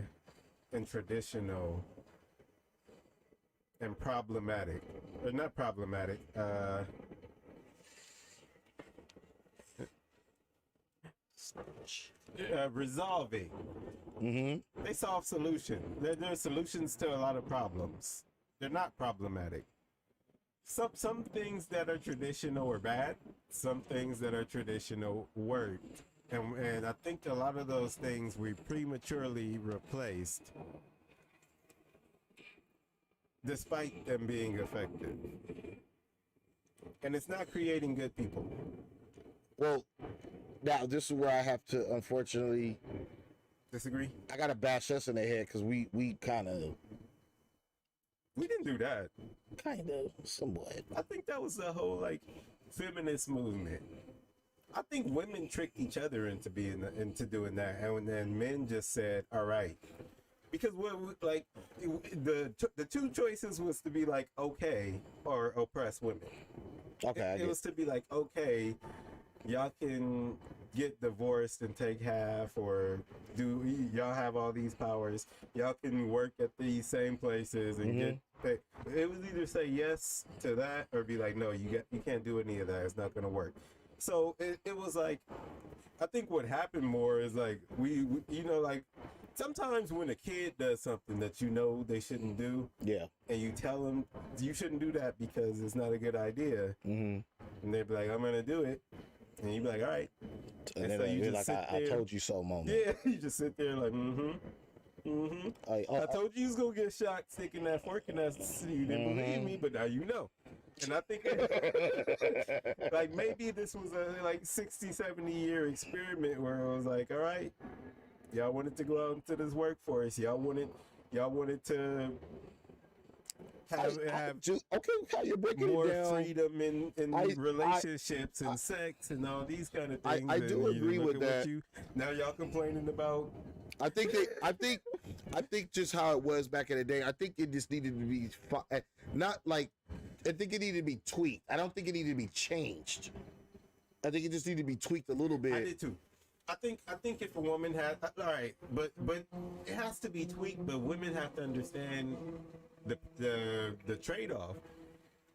and traditional and problematic, or not problematic. Resolving. Mm-hmm. They solve solutions. They're solutions to a lot of problems. They're not problematic. Some things that are traditional are bad. Some things that are traditional worked. And I think a lot of those things we prematurely replaced despite them being effective. And it's not creating good people. Well, now this is where I have to, unfortunately, Disagree? I gotta bash us in the head because we kind of, We didn't do that. somewhat. I think that was the whole like feminist movement. I think women tricked each other into doing that, and then men just said, "All right," because the two choices was to be like okay or oppress women. Okay, It was to be like okay, y'all can get divorced and take half, or y'all have all these powers. Y'all can work at these same places and get paid. It was either say yes to that or be like, no, you can't do any of that. It's not gonna work. So it was like, I think what happened more is like we like sometimes when a kid does something that they shouldn't do, yeah. and you tell them you shouldn't do that because it's not a good idea, Mm-hmm. and they be like, I'm gonna do it, and you be like, all right. And so then you it's just like, sit I there. told you so moment. Yeah, you just sit there like, I told you was gonna get shot sticking that fork in that. You didn't believe me, but now you know. And I think like maybe this was a like 60, 70 year experiment where it was like, all right, y'all wanted to go out into this workforce. Y'all wanted to have Okay, how you're breaking more it down. freedom in relationships and sex and all these kind of things. I do and agree look with at that. Now y'all complaining about. I think just how it was back in the day. I think it just needed to be not like. I think it needed to be tweaked. I don't think it needed to be changed. I think it just needed to be tweaked a little bit. I did too. I think if a woman had all right, but it has to be tweaked. But women have to understand the trade off.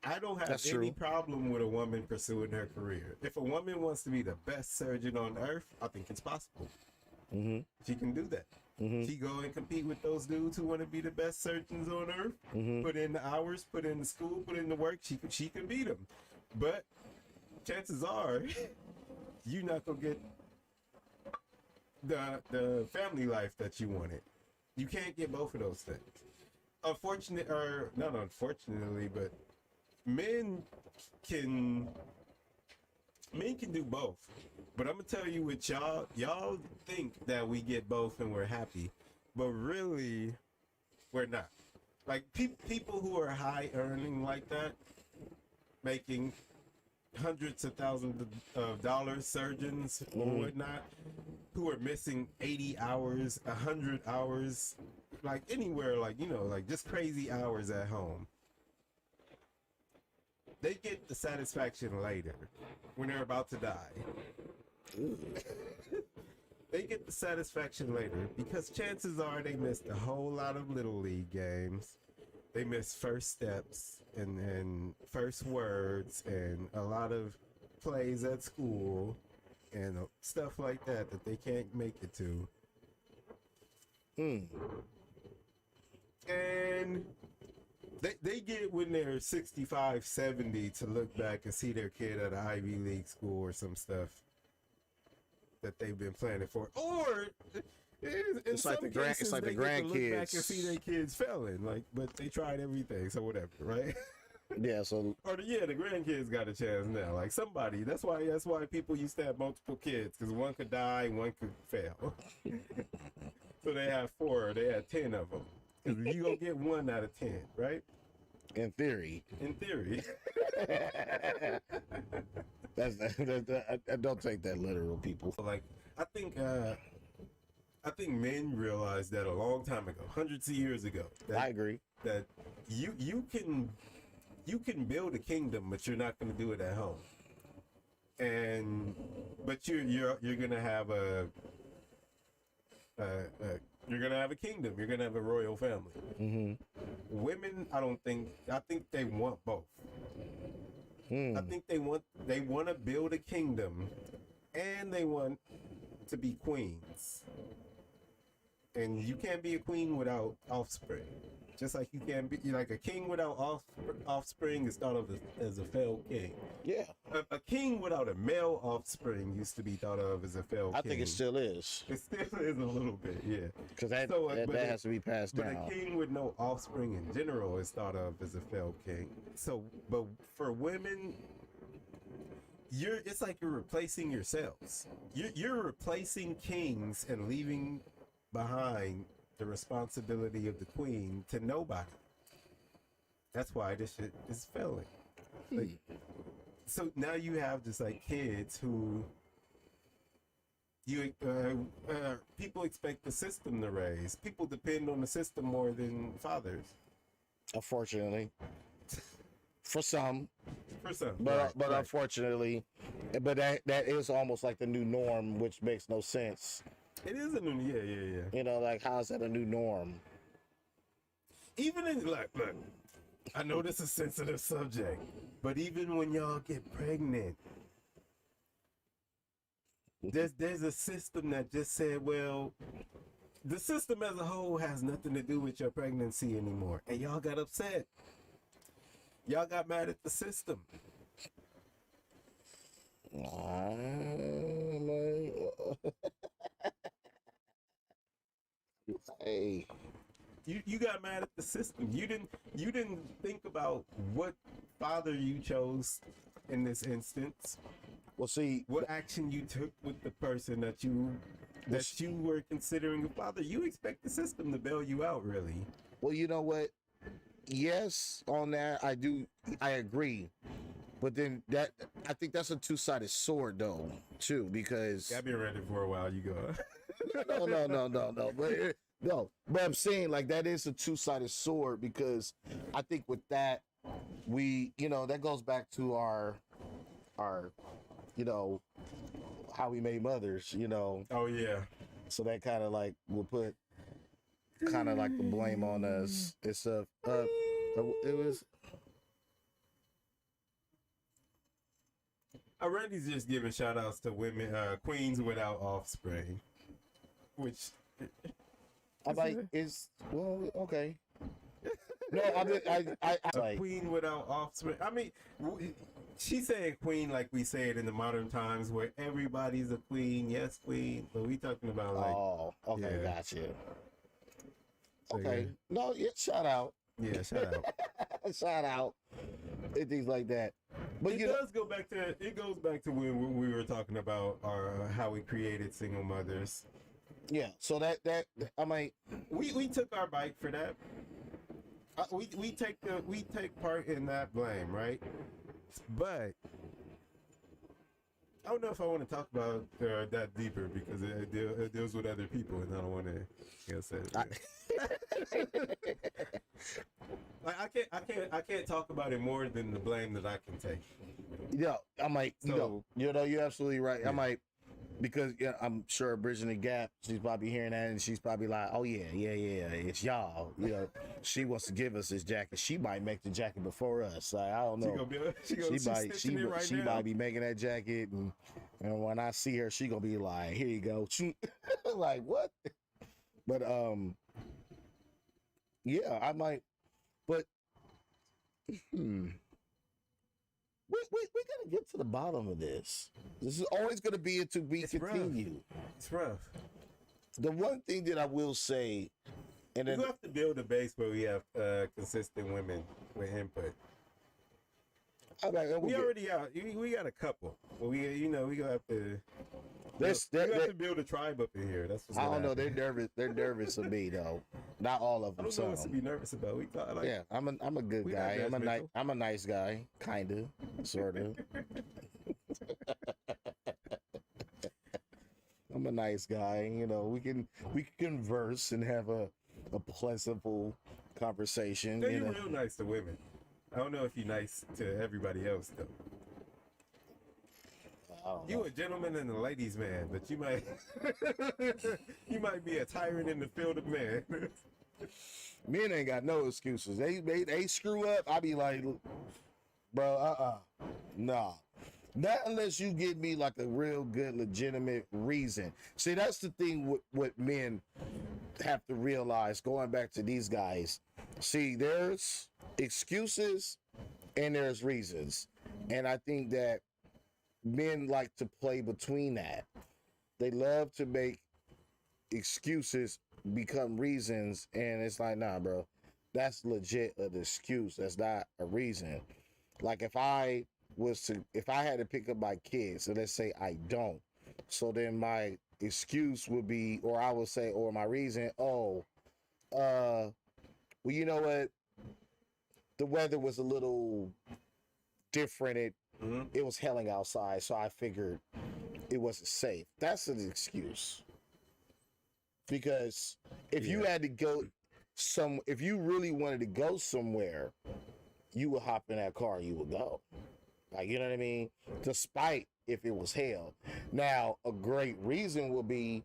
I don't have That's any true. problem with a woman pursuing her career. If a woman wants to be the best surgeon on earth, I think it's possible. Mm-hmm. She can do that. Mm-hmm. She go and compete with those dudes who want to be the best surgeons on earth. Mm-hmm. Put in the hours, put in the school, put in the work. She can beat them. But chances are, you're not gonna get the family life that you wanted. You can't get both of those things. Not unfortunately, but men can do both. But I'm gonna tell you what y'all think that we get both and we're happy, but really we're not. Like people who are high earning like that, making hundreds of thousands of dollars, surgeons or whatnot, who are missing 80 hours, 100 hours, like anywhere, like like just crazy hours at home. They get the satisfaction later when they're about to die. They get the satisfaction later because chances are they missed a whole lot of little league games. They missed first steps and first words and a lot of plays at school and stuff like that they can't make it to. And They get when they're 65, 70 to look back and see their kid at an Ivy League school or some stuff that they've been planning for. Or in some cases, it's like they the get to look back grandkids. and see their kids failing. Like, but they tried everything, so whatever, right? Yeah, so Or the grandkids got a chance now. Like somebody, that's why people used to have multiple kids because one could die, one could fail. So they have 4, they had 10 of them. Because you gonna get 1 out of 10, right? in theory. In theory. I don't take that literal, people. Like I think men realized that a long time ago, hundreds of years ago. I agree. That you can build a kingdom, but you're not going to do it at home. But you're gonna have you're gonna have a kingdom. You're gonna have a royal family. Mm-hmm. Women, I think they want both. I think they want to build a kingdom, and they want to be queens. And you can't be a queen without offspring. Just like you can't be like a king without offspring is thought of as a failed king. Yeah. A king without a male offspring used to be thought of as a failed king. I think it still is. It still is a little bit, yeah. Because that has to be passed down. But a king with no offspring in general is thought of as a failed king. So, but for women, it's like you're replacing yourselves. You're replacing kings and leaving behind the responsibility of the queen to nobody. That's why this shit is failing. Like, so now you have just like kids who people expect the system to raise. People depend on the system more than fathers. Unfortunately, for some, but right. Unfortunately, but that is almost like the new norm, which makes no sense. It is a new, yeah. You know, like how's that a new norm? Even in look, I know this is a sensitive subject, but even when y'all get pregnant, there's a system that just said, well, the system as a whole has nothing to do with your pregnancy anymore, and y'all got upset. Y'all got mad at the system. Hey, you got mad at the system. You didn't think about what father you chose in this instance. Well, see, what action you took with the person that you were considering a father. You expect the system to bail you out, really. Well, you know what? Yes, on that I agree. But then I think that's a two-sided sword though, too, because I've been ready for a while. You go. No. But I'm saying like that is a two-sided sword because I think with that that goes back to our how we made mothers, Oh yeah. So that kind of like will put kind of like the blame on us. It's it was. Randy's just giving shout outs to women, queens without offspring, which I'm like, okay. No, I like queen without offspring. I mean, she's saying queen like we say it in the modern times where everybody's a queen. Yes, queen. But we talking about like. Oh, okay, yeah. Gotcha. Okay, no, yeah, shout out. Yeah, shout out. Shout out. And things like that. But it goes back to when we were talking about how we created single mothers. Yeah. So that I might. We took our bite for that. We take part in that blame, right? But I don't know if I want to talk about that deeper because it deals with other people, and I don't want to say it. Like I can't talk about it more than the blame that I can take. Yeah, I might. So, you're absolutely right. Yeah. I might because I'm sure Bridging the Gap. She's probably hearing that, and she's probably like, "Oh yeah, it's y'all." She wants to give us this jacket. She might make the jacket before us. Like, I don't know. She might be making that jacket, and when I see her, she gonna be like, "Here you go." Like what? But yeah, I might. But We're gonna get to the bottom of this. This is always gonna be a to be continued. It's rough. The one thing that I will say, and then We have to build a base where we have consistent women with input. We already we got a couple. Well, we gonna have to. We have to build a tribe up in here. That's what's I don't know. happen. They're nervous. They're nervous of me though. Not all of them. I don't know what to be nervous about. We thought like, Yeah, I'm a good we guy. not I'm a nice guy, kinda, sorta. I'm a nice guy. You know, we can converse and have a pleasantful conversation. you're real nice to women. I don't know if you're nice to everybody else though. You a gentleman and a ladies' man, but you might you might be a tyrant in the field of men. Men ain't got no excuses. They screw up. I be like, bro, nah. Not unless you give me like a real good, legitimate reason. See, that's the thing what men have to realize going back to these guys. See, there's excuses and there's reasons. And I think that men like to play between that. They love to make excuses become reasons, and it's like, nah, bro, that's legit an excuse. That's not a reason. Like if I had to pick up my kids, so let's say I don't, so then my excuse would be, or I would say, or my reason, well, you know what? The weather was a little different. It was hailing outside, so I figured it wasn't safe. That's an excuse. Because if you had to go if you really wanted to go somewhere, you would hop in that car and you would go. Like, you know what I mean? Despite if it was hail. Now, a great reason would be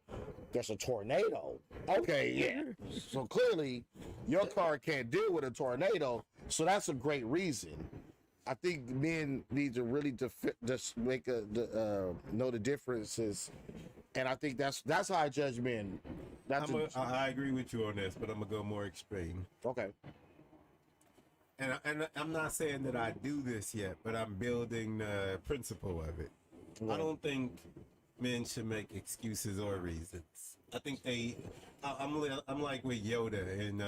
there's a tornado. Okay, yeah. So clearly, your car can't deal with a tornado. So that's a great reason. I think men need to really just make know the differences, and I think that's how I judge men. I agree with you on this, but I'm gonna go more extreme. Okay. And I'm not saying that I do this yet, but I'm building the principle of it. Right. I don't think men should make excuses or reasons. I think I'm like with Yoda in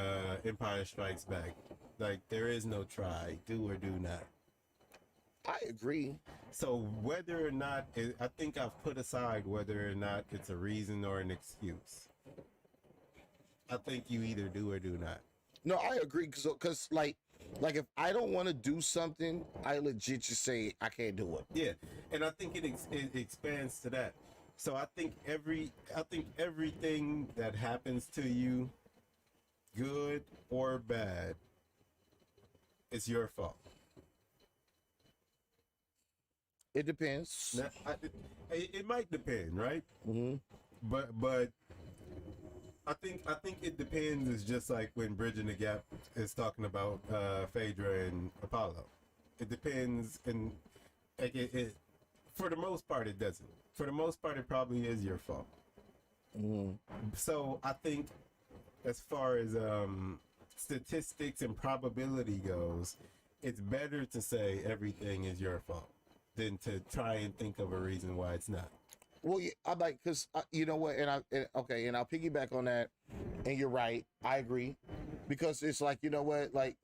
Empire Strikes Back. Like, there is no try, do or do not. I agree. So whether or not, I think I've put aside whether or not it's a reason or an excuse. I think you either do or do not. No, I agree. Because like if I don't want to do something, I legit just say I can't do it. Yeah, and I think it expands to that. So I think everything that happens to you, good or bad, is your fault. It depends. Now, it might depend, right? Mm-hmm. But I think it depends. Is just like when Bridging the Gap is talking about Phaedra and Apollo. It depends, and like it for the most part it doesn't. For the most part, it probably is your fault. Mm-hmm. So I think, as far as statistics and probability goes, it's better to say everything is your fault than to try and think of a reason why it's not. Well, yeah, I like, because you know what, and I'll piggyback on that, and you're right, I agree, because it's like, you know what, like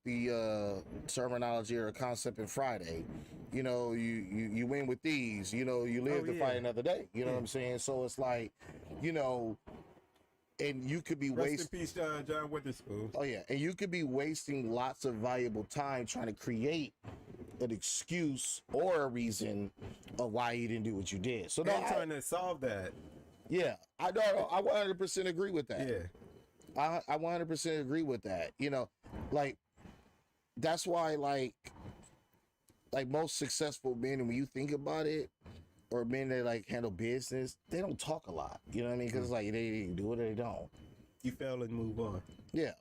the terminology or concept in Friday, you know, you win with these, you know, you live to fight another day, you know what I'm saying? So it's like, you know, and you could be Rest in peace, John Witherspoon. Oh yeah, and you could be wasting lots of valuable time trying to create an excuse or a reason of why you didn't do what you did. So I'm trying to solve that. Yeah, I 100% agree with that. Yeah, I 100% agree with that. You know, like that's why like most successful men, and when you think about it, or men that like handle business, they don't talk a lot. You know what I mean? Because it's like they do it or they don't. You fail and move on. Yeah.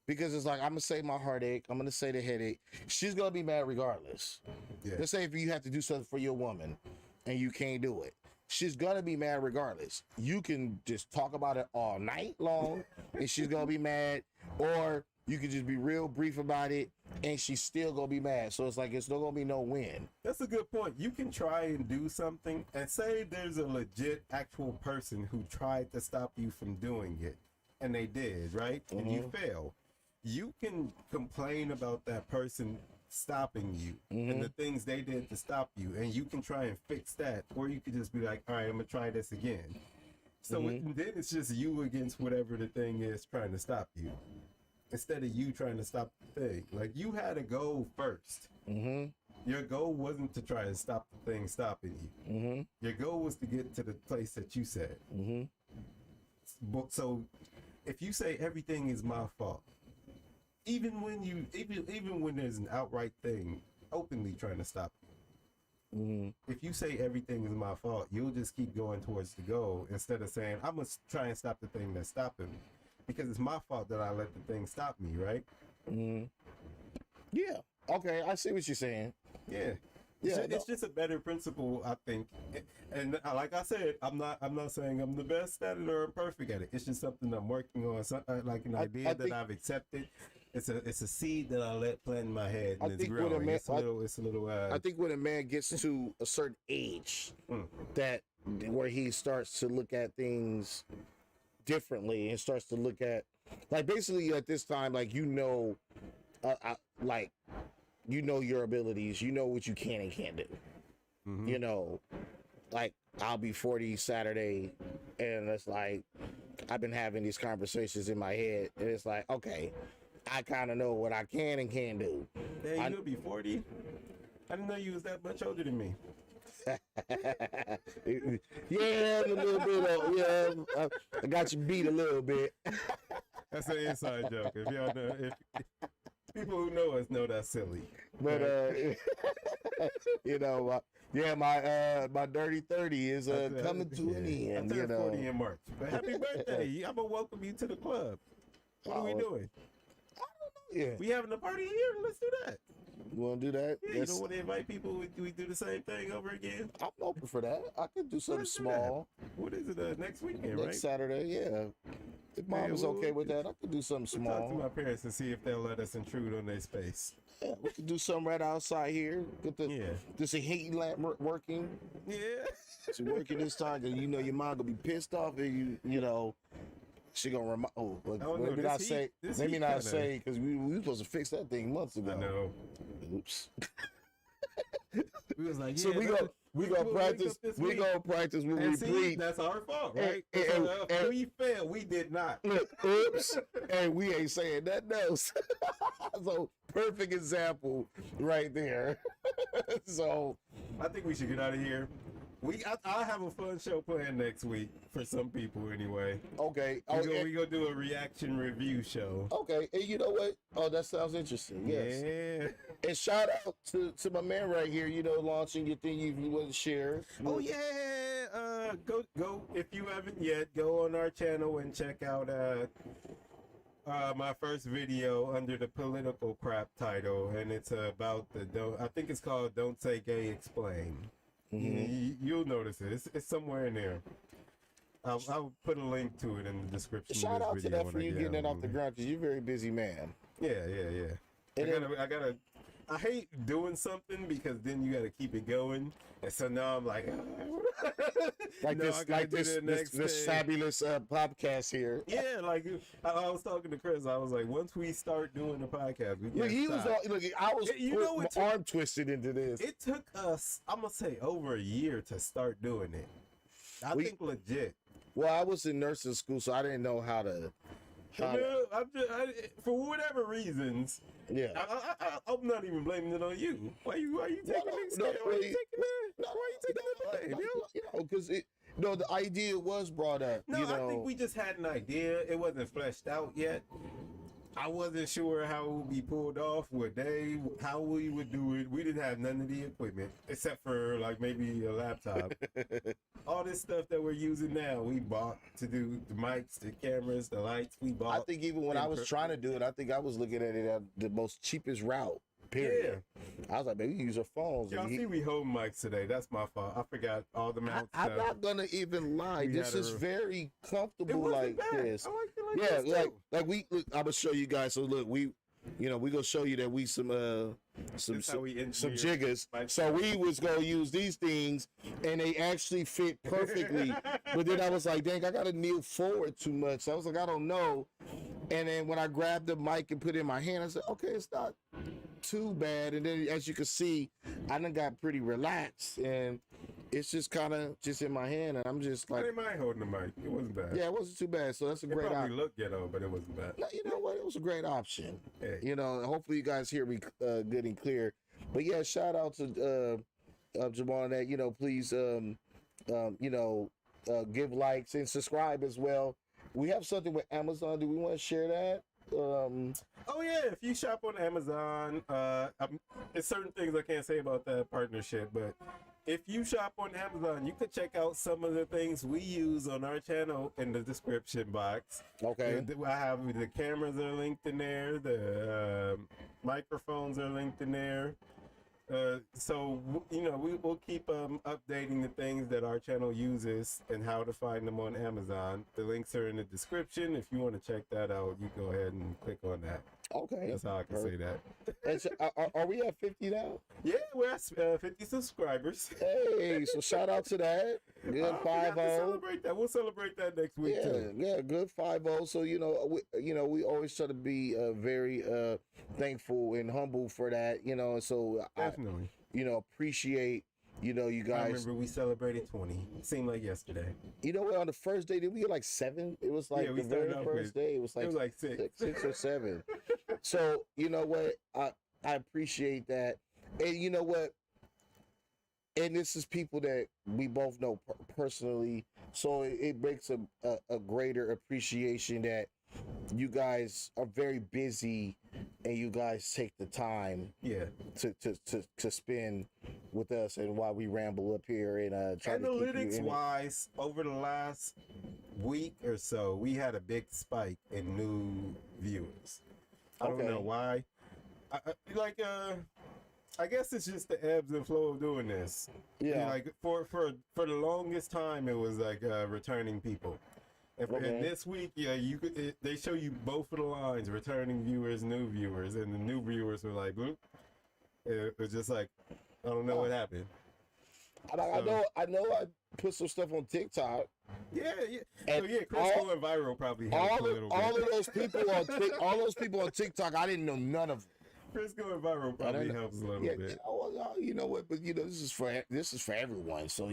Because it's like, I'm gonna say my heartache, I'm gonna say the headache. She's gonna be mad regardless. Yeah. Let's say if you have to do something for your woman and you can't do it, she's gonna be mad regardless. You can just talk about it all night long and she's gonna be mad, or You could just be real brief about it, and she's still gonna be mad. So it's like it's still gonna be no win. That's a good point. You can try and do something, and say there's a legit actual person who tried to stop you from doing it, and they did, right? And you fail. You can complain about that person stopping you and the things they did to stop you, and you can try and fix that, or you could just be like, all right, I'm gonna try this again. So then it's just you against whatever the thing is trying to stop you, instead of you trying to stop the thing. Like, you had a goal first. Your goal wasn't to try to stop the thing stopping you. Your goal was to get to the place that you said. So if you say everything is my fault, even when there's an outright thing openly trying to stop you, if you say everything is my fault, you'll just keep going towards the goal instead of saying, I'm gonna try and stop the thing that's stopping me, because it's my fault that I let the thing stop me, right? Yeah. Okay, I see what you're saying. Yeah. It's just a better principle, I think. And like I said, I'm not saying I'm the best at it or I'm perfect at it. It's just something I'm working on, like an idea that I've accepted. It's a seed that I let plant in my head, and it's growing. It's a little. I think when a man gets to a certain age, that where he starts to look at things differently and starts to look at, like, basically at this time, like, like, you know your abilities, you know what you can and can't do. You know, like, I'll be 40 Saturday, and it's like I've been having these conversations in my head, and it's like, okay, I kind of know what I can and can't do. Hey, you'll be 40? I didn't know you was that much older than me. Yeah, a little bit. I got you beat a little bit. That's an inside joke. If y'all know, if people who know us know that's silly. But you know, my dirty 30 is coming to an end. I turned 40 in March. But happy birthday! I'm gonna welcome you to the club. What are we doing? Yeah, we having a party here? Let's do that. You want to do that? Yeah, you don't want to invite people? We do the same thing over again? I'm open for that. I could do something small. What is it? Next weekend, Next Saturday, yeah. If mom is okay with that, I could do something small. Talk to my parents and see if they'll let us intrude on their space. Yeah, we could do something right outside here. Get the heat lamp working. Yeah. It's working this time, because you know your mom gonna be pissed off, and you know. She gonna remind. Oh, maybe not say. Maybe not say, because we were supposed to fix that thing months ago. I know. Oops. We was like, yeah, so we gonna practice. We gonna practice when we preach. That's our fault, right? And we failed. We did not. Look, oops, and we ain't saying nothing else. So perfect example right there. So I think we should get out of here. I have a fun show planned next week for some people anyway. Okay. We gonna do a reaction review show. Okay. And you know what? Oh, that sounds interesting. Yes. Yeah. And shout out to my man right here, you know, launching your thing you want to share. Oh yeah. Go if you haven't yet, go on our channel and check out my first video under the political crap title, and it's about I think it's called Don't Say Gay Explain. You'll notice it. It's somewhere in there. I'll put a link to it in the description. Shout out to that for you getting it off the ground, because you're a very busy man. Yeah. I hate doing something because then you gotta keep it going, and so now I'm like, this fabulous podcast here. Yeah, like I was talking to Chris. I was like, once we start doing the podcast, we can't I was arm twisted into this. It took us, I'm gonna say, over a year to start doing it. I think legit. Well, I was in nursing school, so I didn't know how to. For whatever reasons. Yeah, I'm not even blaming it on you. Why you taking the blame? Because the idea was brought up. No, I think we just had an idea. It wasn't fleshed out yet. I wasn't sure how it would be pulled off, how we would do it. We didn't have none of the equipment except for like maybe a laptop. All this stuff that we're using now, we bought to do the mics, the cameras, the lights. We bought. I think even when I was trying to do it, I think I was looking at it at the most cheapest route. Period. Yeah. I was like, maybe we use our phones. Y'all see we hold mics today. That's my fault. I forgot all the mounts. I'm not gonna even lie. This is very comfortable like bad. this. I like it like Yeah, this like we. Look, I'm gonna show you guys. So look, we gonna show you that we some jiggers. So we was gonna use these things, and they actually fit perfectly. But then I was like, dang, I gotta kneel forward too much. So I was like, I don't know. And then when I grabbed the mic and put it in my hand, I said, okay, it's not too bad. And then as you can see, I done got pretty relaxed, and it's just kind of just in my hand, and I'm just like, I didn't mind holding the mic. It wasn't bad. yeah, it wasn't too bad. So that's a It great probably option. looked ghetto, but it wasn't bad. No, you know what? It was a great option. Hey. You know, hopefully you guys hear me good and clear. But yeah, shout out to Jamal on that. You know, please, give likes and subscribe as well. We have something with Amazon. Do we want to share that? Oh yeah, if you shop on Amazon, there's certain things I can't say about that partnership, but if you shop on Amazon, you can check out some of the things we use on our channel in the description box. Okay. And I have the cameras are linked in there, the microphones are linked in there. So we will keep updating the things that our channel uses and how to find them on Amazon. The links are in the description. If you want to check that out, you go ahead and click on that. Okay. That's how I can say that. And so, are we at 50 now? Yeah, we're at 50 subscribers. Hey, so shout out to that. Good 5-0. Celebrate that. We'll celebrate that next week too. Yeah, good 5-0. So we always try to be very thankful and humble for that. So Definitely. Appreciate you guys. I remember we celebrated 20. It seemed like yesterday. You know what? On the first day, did we get like 7? It was like the very first day. It was like 6 or 7. So you know what? I appreciate that, and you know what? And this is people that we both know personally, so it makes a greater appreciation that you guys are very busy and you guys take the time to spend with us and while we ramble up here and try analytics wise over the last week or so we had a big spike in new viewers. I don't know why. I guess it's just the ebbs and flow of doing this. Yeah. Like for the longest time, it was like returning people. And this week, they show you both of the lines: returning viewers, new viewers, and the new viewers were like, bloop. It was just like, I don't know what happened. I know. I put some stuff on TikTok. Yeah. And so Chris going viral probably helped a little bit. All of those people on TikTok, I didn't know none of them. Chris going viral probably helps a little bit. You know what? But this is for everyone. So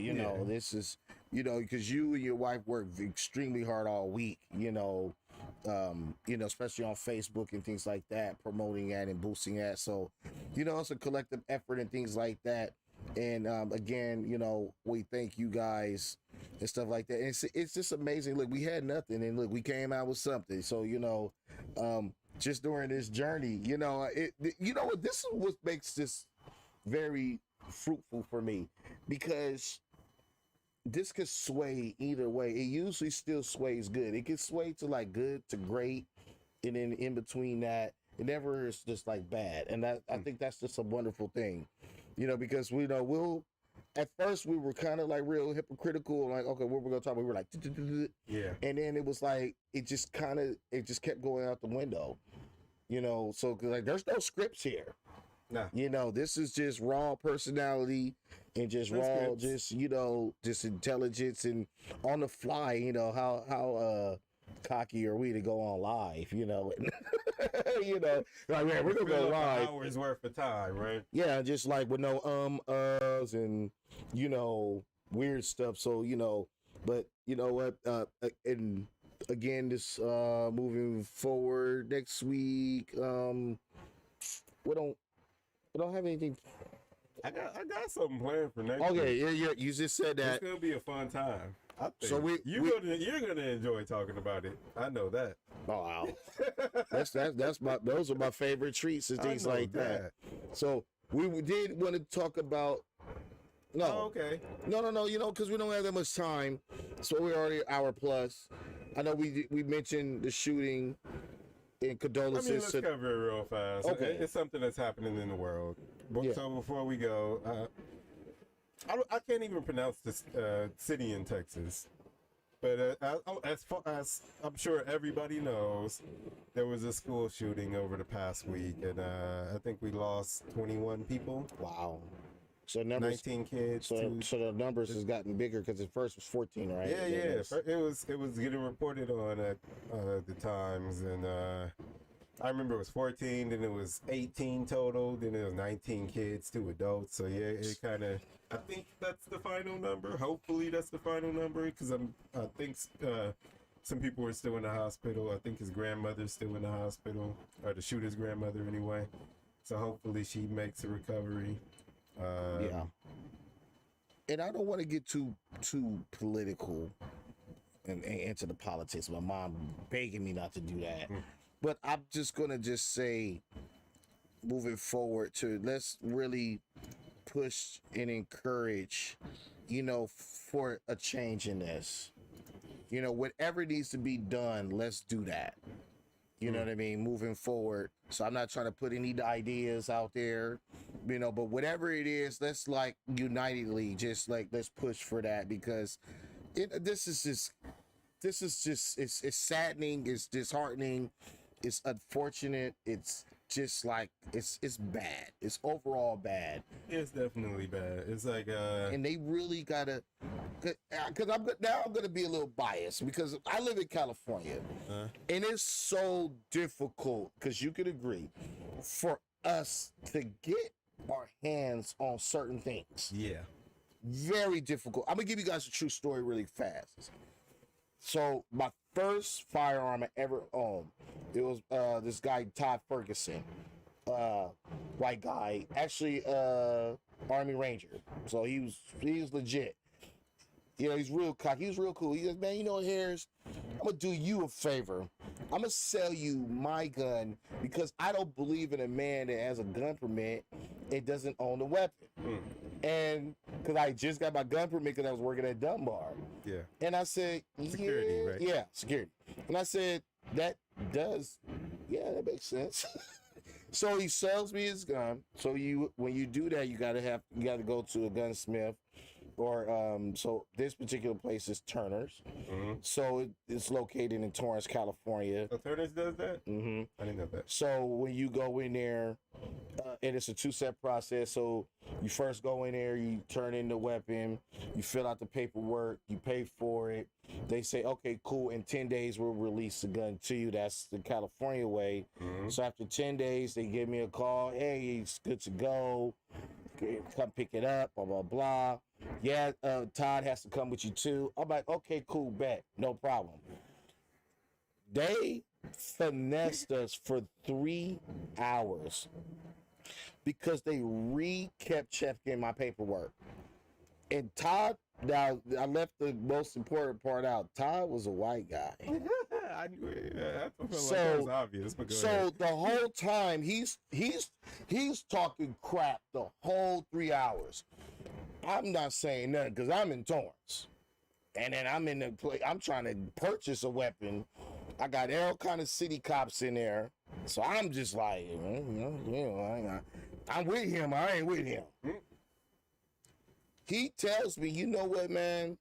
this is because you and your wife worked extremely hard all week. Especially on Facebook and things like that, promoting that and boosting that. So it's a collective effort and things like that. And again, we thank you guys and stuff like that. And it's just amazing. Look, we had nothing, and look, we came out with something. So just during this journey, what this is what makes this very fruitful for me, because this could sway either way. It usually still sways good. It can sway to like good to great, and then in between that, it never is just like bad. And I think that's just a wonderful thing, because at first we were kind of like real hypocritical, like, okay, what we're gonna talk about? We were like, yeah, and then it was like it just kept going out the window, So cause like there's no scripts here. Nah. This is just raw personality and just raw, just just intelligence and on the fly. How cocky are we to go on live? Like, man, we're gonna go live. Hours worth of time, right? Yeah, just like with no uhs and weird stuff. So but you know what? And again, this moving forward next week, we don't have anything. I got something planned for next week. Yeah. You just said that. It's gonna be a fun time. I think. So you're gonna enjoy talking about it. I know that. Oh wow. Those are my favorite treats and things like that. So we did want to talk about. No. Oh, okay. No. Because we don't have that much time. So we're already an hour plus. I know we mentioned the shooting. And condolences. Let's cover it real fast. Okay. It's something that's happening in the world. Yeah. So before we go, I can't even pronounce this city in Texas. But as far as I'm sure everybody knows, there was a school shooting over the past week, and I think we lost 21 people, Wow. So numbers, 19 kids. so the numbers has gotten bigger because at first it was 14, right? Yeah, And then yeah. It was getting reported on at the Times, and I remember it was 14, then it was 18 total, then it was 19 kids, 2 adults. So yeah, it kind of. I think that's the final number. Hopefully, that's the final number because I think some people are still in the hospital. I think his grandmother's still in the hospital, or the shooter's grandmother anyway. So hopefully, she makes a recovery. Yeah. And I don't want to get too political and into the politics. My mom begging me not to do that. But I'm just gonna just say, moving forward, to let's really push and encourage, for a change in this. Whatever needs to be done, let's do that. You know what I mean? Moving forward. So I'm not trying to put any ideas out there, but whatever it is, let's like unitedly just like let's push for that, because this is just it's saddening, it's disheartening, it's unfortunate, it's just like it's bad. It's overall bad. It's definitely bad. It's like And they really gotta, because I'm gonna be a little biased because I live in California, and it's so difficult, because you could agree, for us to get our hands on certain things. yeah. Very difficult. I'm gonna give you guys a true story really fast. So my first firearm I ever owned, it was this guy Todd Ferguson, white guy, actually Army Ranger. So he was legit. He's real cocky. He was real cool. He goes, man, Harris, I'm gonna do you a favor. I'm gonna sell you my gun because I don't believe in a man that has a gun permit and doesn't own a weapon. And because I just got my gun permit because I was working at Dunbar. Yeah. And I said, Security, right? Yeah, security. And I said, that makes sense. So he sells me his gun. So when you do that, you gotta go to a gunsmith, or so this particular place is Turner's. So it's located in Torrance, California. So Turner's does that? I didn't know that. So when you go in there, and it's a 2-step process. So you first go in there, you turn in the weapon, you fill out the paperwork, you pay for it. They say, okay, cool. In 10 days, we'll release the gun to you. That's the California way. So after 10 days, they give me a call. Hey, it's good to go. Come pick it up, blah, blah, blah. Yeah, Todd has to come with you too. I'm like, okay, cool, bet. No problem. They finessed us for 3 hours because they kept checking my paperwork. And Todd, now I left the most important part out. Todd was a white guy. I knew it. I felt like that was obvious. But go ahead. The whole time he's talking crap the whole 3 hours. I'm not saying nothing because I'm in Torrance, and then I'm in the place. I'm trying to purchase a weapon. I got all kind of city cops in there, so I'm just like, I'm with him. I ain't with him. He tells me, you know what, man?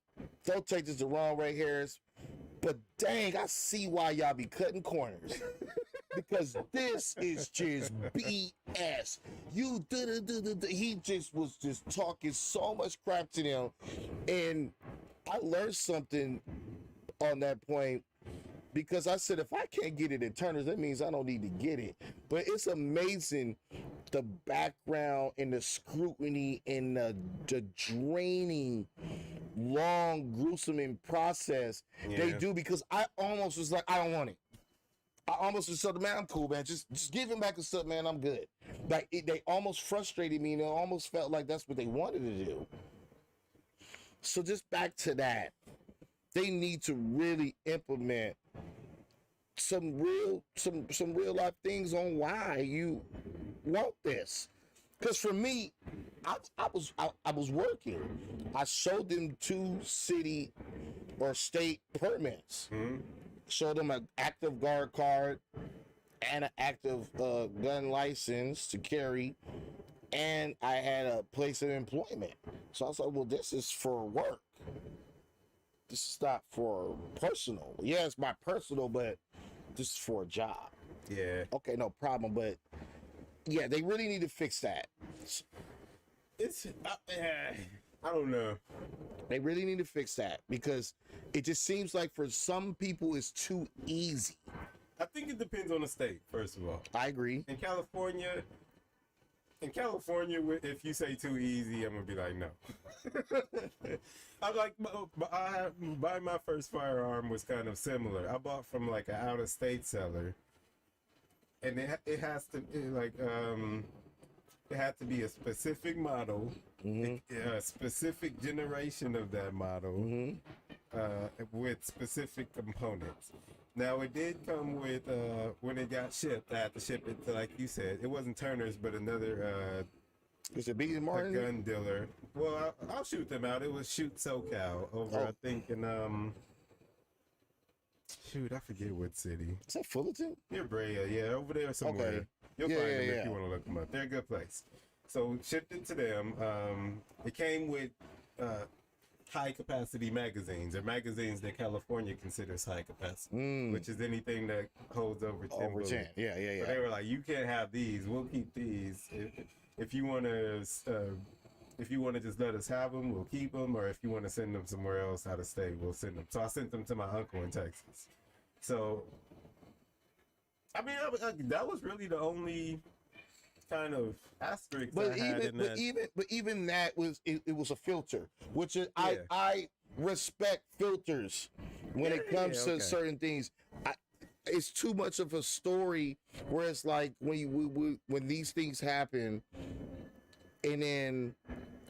Don't take this the wrong way, Harris, but dang, I see why y'all be cutting corners. Because this is just BS. He just was just talking so much crap to them. And I learned something on that point, because I said, if I can't get it at Turner's, that means I don't need to get it. But it's amazing the background and the scrutiny and the draining, long, gruesome process they do, because I almost was like, I don't want it. I almost just said, man, I'm cool, man. Just give him back the stuff, man. I'm good. Like they almost frustrated me, and it almost felt like that's what they wanted to do. So just back to that, they need to really implement some real life things on why you want this. Because for me, I was working. I showed them 2 city or state permits. Showed them an active guard card and an active gun license to carry, and I had a place of employment. So I was like, well, this is for work. this is not for personal. Yeah, it's my personal, but this is for a job. Yeah. Okay, no problem. But yeah, they really need to fix that. It's I don't know. They really need to fix that because it just seems like for some people it's too easy. I think it depends on the state, first of all. I agree. In California, if you say too easy, I'm gonna be like, no. Buying my first firearm was kind of similar. I bought from like an out of state seller, and it had to be a specific model, a specific generation of that model, with specific components. Now, it did come with, when it got shipped, I had to ship it to, like you said, it wasn't Turner's, but another Is it B. Martin? gun dealer. Well, I'll shoot them out. It was Shoot SoCal over, I think, in, shoot, I forget what city. Is that Fullerton? Near Brea, yeah, over there somewhere. Okay. You'll find them if you want to look them up. They're a good place. So shipped it to them. It came with high capacity magazines, or magazines that California considers high capacity, which is anything that holds over 10 Over bullets. 10. Yeah. So they were like, you can't have these. We'll keep these. If you want to, just let us have them, we'll keep them. Or if you want to send them somewhere else out of state, we'll send them. So I sent them to my uncle in Texas. So, I mean, that was really the only kind of asterisk I had in that. But even that was it was a filter, which is, I respect filters when it comes to certain things. It's too much of a story where it's like when these things happen, and then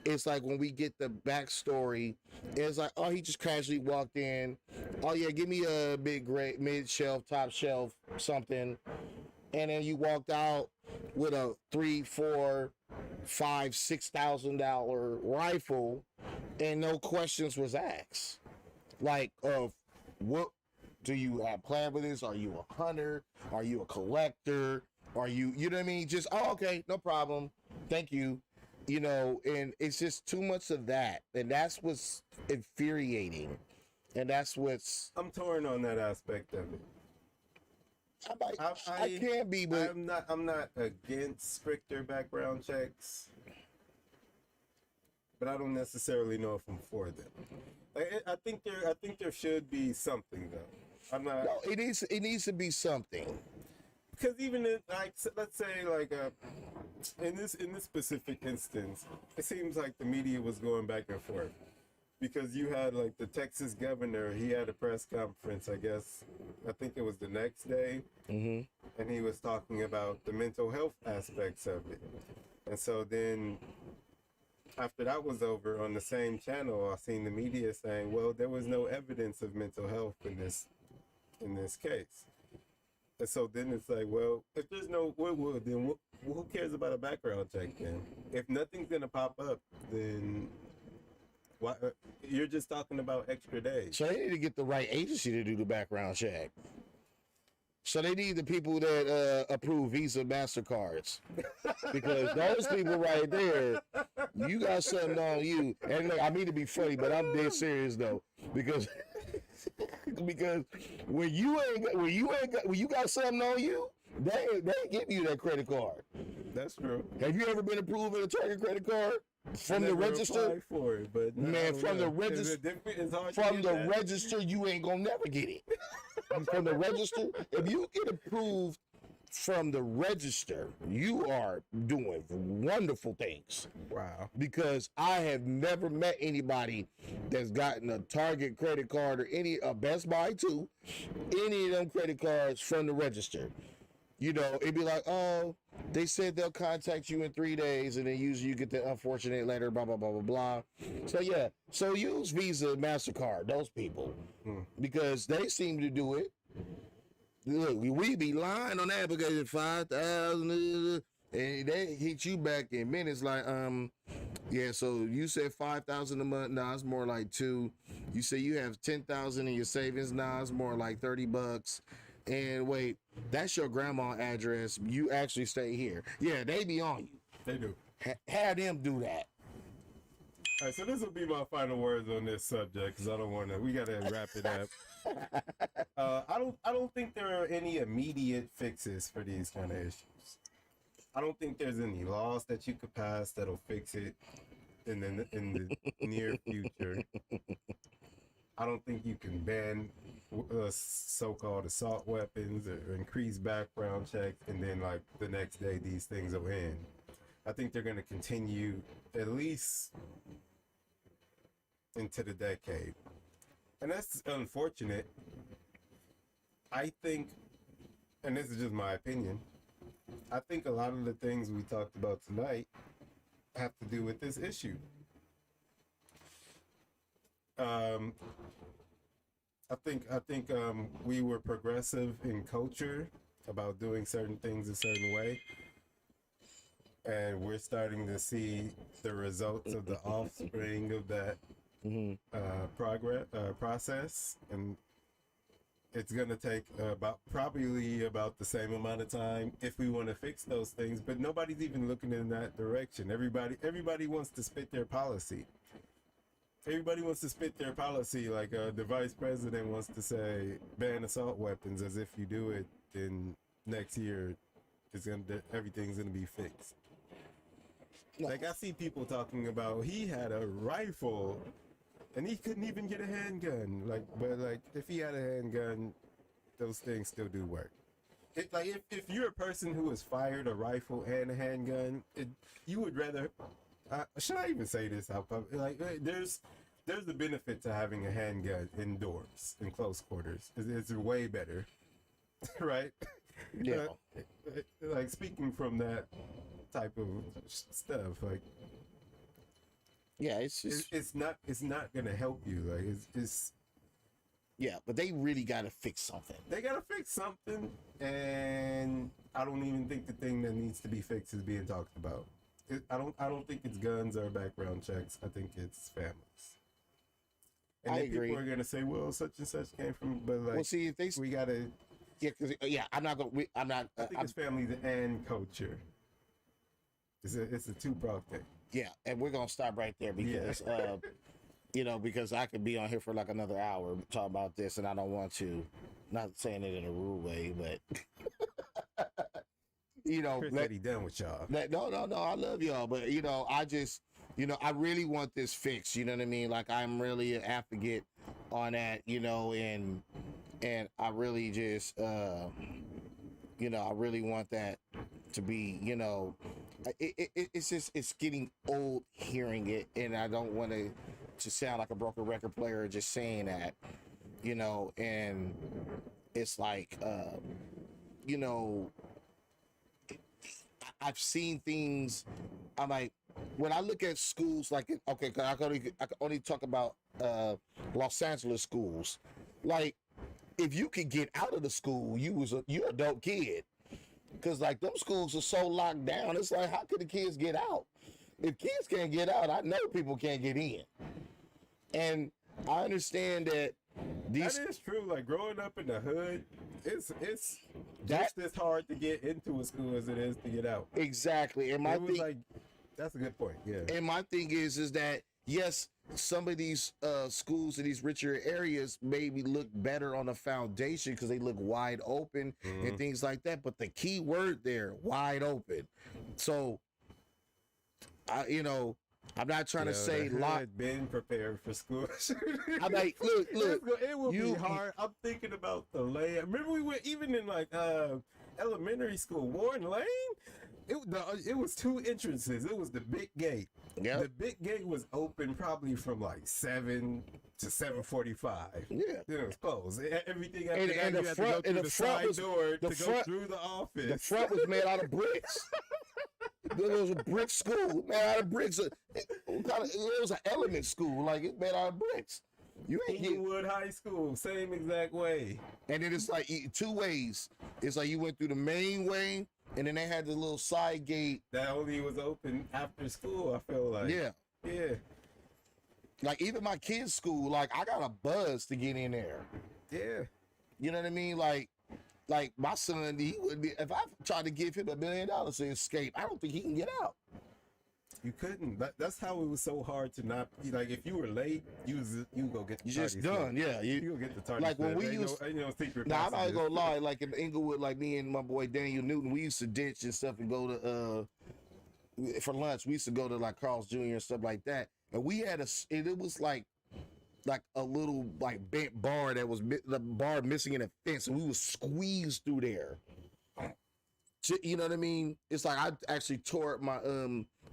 it's like when we get the backstory, it's like, oh, he just casually walked in. Oh yeah, give me a big great mid shelf, top shelf, something. And then you walked out with a $3,000, $4,000, $5,000, $6,000 rifle, and no questions was asked. Like, what do you have planned with this? Are you a hunter? Are you a collector? Are you know what I mean? Just, oh, okay, no problem. Thank you. You know, and it's just too much of that. And that's what's infuriating. And that's what's... I'm torn on that aspect of it. I can't be, but I'm not against stricter background checks, but I don't necessarily know if I'm for them. Like, I think there should be something though. I'm not. No, it needs to be something. Because even if, like, let's say, like, in this specific instance, it seems like the media was going back and forth. Because you had, like, the Texas governor, he had a press conference, I think it was the next day, and he was talking about the mental health aspects of it. And so then, after that was over, on the same channel, I seen the media saying, well, there was no evidence of mental health in this case. And so then it's like, well, if there's no, then who cares about a background check then? If nothing's going to pop up, then... Why, you're just talking about extra days. So they need to get the right agency to do the background check. So they need the people that approve Visa, MasterCards. Because those people right there, you got something on you. And look, I mean to be funny, but I'm dead serious though. Because when you got something on you, they ain't give you that credit card. That's true. Have you ever been approved with a Target credit card? From the register, for it, but no, man, from the register, you ain't gonna never get it. From the register, if you get approved from the register, you are doing wonderful things. Wow. Because I have never met anybody that's gotten a Target credit card or a Best Buy too, any of them credit cards from the register. You know, it'd be like, oh, they said they'll contact you in 3 days, and then usually you get the unfortunate letter, blah, blah, blah, blah, blah. So, yeah. So use Visa, MasterCard, those people, because they seem to do it. Look, we be lying on that because it's 5,000, and they hit you back in minutes like, yeah, so you said 5,000 a month. Nah, it's more like 2. You say you have 10,000 in your savings. Nah, it's more like $30. And wait, that's your grandma address. You actually stay here. Yeah, they be on you. They do. Have them do that. All right, so this will be my final words on this subject because I don't want to. We got to wrap it up. I don't think there are any immediate fixes for these kind of issues. I don't think there's any laws that you could pass that'll fix it in the near future. I don't think you can ban so-called assault weapons or increase background checks, and then like the next day these things will end. I think they're going to continue at least into the decade, and that's unfortunate. I think, and this is just my opinion, I think a lot of the things we talked about tonight have to do with this issue. I think we were progressive in culture about doing certain things a certain way, and we're starting to see the results of the offspring of that process, and it's gonna take probably about the same amount of time if we want to fix those things. But nobody's even looking in that direction. Everybody wants to spit their policy. Everybody wants to spit their policy. Like the vice president wants to say ban assault weapons, as if you do it, then next year everything's gonna be fixed. Like I see people talking about he had a rifle and he couldn't even get a handgun. But if he had a handgun, those things still do work. If you're a person who has fired a rifle and a handgun, you would rather. Should I even say this out public? There's a benefit to having a handgun indoors in close quarters. It's way better, right? Yeah. Speaking from that type of stuff, yeah, it's just it's not gonna help you. It's yeah, but they really got to fix something. They gotta fix something, and I don't even think the thing that needs to be fixed is being talked about. I don't think it's guns or background checks. I think it's families. And I then agree. People are gonna say, "Well, such and such came from," but well, see if they we gotta. yeah, because I'm not gonna. I'm not. I think it's families and culture. It's a two-pronged thing. Yeah, and we're gonna stop right there because because I could be on here for like another hour talking about this, and I don't want to. Not saying it in a rude way, but Chris said he done with y'all. No, I love y'all, but I just, I really want this fixed. You know what I mean? Like I'm really an advocate on that, and I really just, I really want that to be, it's getting old hearing it, and I don't want to sound like a broken record player just saying that, and it's like, I've seen things. I'm like, when I look at schools, I can only talk about Los Angeles schools. Like, if you could get out of the school, you're a dope kid. Because like them schools are so locked down, it's like, how could the kids get out? If kids can't get out, I know people can't get in. And I understand that that is true. Like growing up in the hood, it's just as hard to get into a school as it is to get out. Exactly. And my thing, that's a good point. Yeah. And my thing is that yes, some of these schools in these richer areas maybe look better on the foundation because they look wide open and things like that. But the key word there, wide open. So, I'm not trying to say lock. Been prepared for school. I'm like, look. It will be hard. I'm thinking about the layout. Remember we were even in elementary school, Warren Lane. It was two entrances. It was the big gate. Yeah. The big gate was open probably from like 7 to 7:45. Yeah. It was closed. Everything after And that, the you had front- to go and through the the front side was- door the to front- go through the office. The front was made out of bricks. There was a brick school made out of bricks. It was an element school, like it's made out of bricks. You ain't get, Inglewood High School, same exact way. and then it's like two ways. It's like you went through the main way, and then they had the little side gate. That only was open after school, I feel like. Yeah. Yeah. Like even my kids' school, like I got a buzz to get in there. Yeah. You know what I mean? Like my son, he would be, if I tried to give him $1 million to escape, I don't think he can get out. You couldn't. That's how it was so hard to not like. If you were late, you go get the You just tardy done, yeah. You go get the tardy Like when slip. we used, secret. now I'm not passages. gonna lie. Like in Inglewood, like me and my boy Daniel Newton, we used to ditch and stuff and go to for lunch. We used to go to like Carl's Jr. and stuff like that. And we had it was like a little like bent bar that was the bar missing in a fence, and we would squeeze through there. You know what I mean? It's like I actually tore up my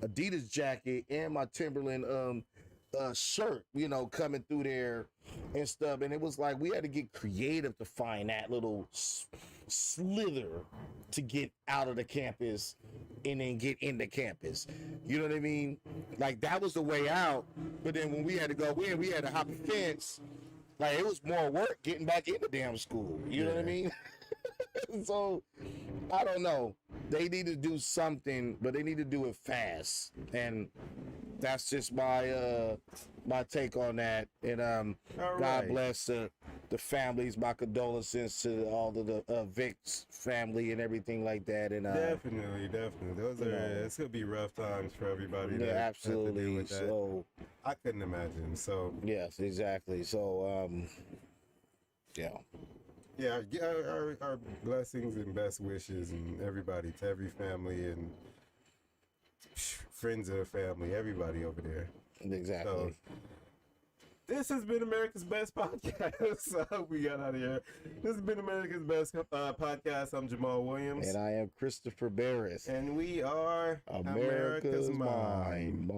Adidas jacket and my Timberland shirt, you know, coming through there and stuff. And it was like we had to get creative to find that little slither to get out of the campus and then get into campus. You know what I mean? Like that was the way out. But then when we had to go in, we had to hop a fence. Like it was more work getting back into damn school. You know what I mean? So I don't know. They need to do something, but they need to do it fast. And that's just my my take on that. And God bless the families. My condolences to all of the Vic's family and everything like that. And definitely. Those are it's gonna be rough times for everybody. Yeah, absolutely. So I couldn't imagine. So yes, exactly. So yeah. Yeah, our blessings and best wishes and everybody, to every family and friends of the family, everybody over there. Exactly. So, this has been America's Best Podcast. I hope we got out of here. This has been America's Best Podcast. I'm Jamal Williams. And I am Christopher Barris. And we are America's Mind.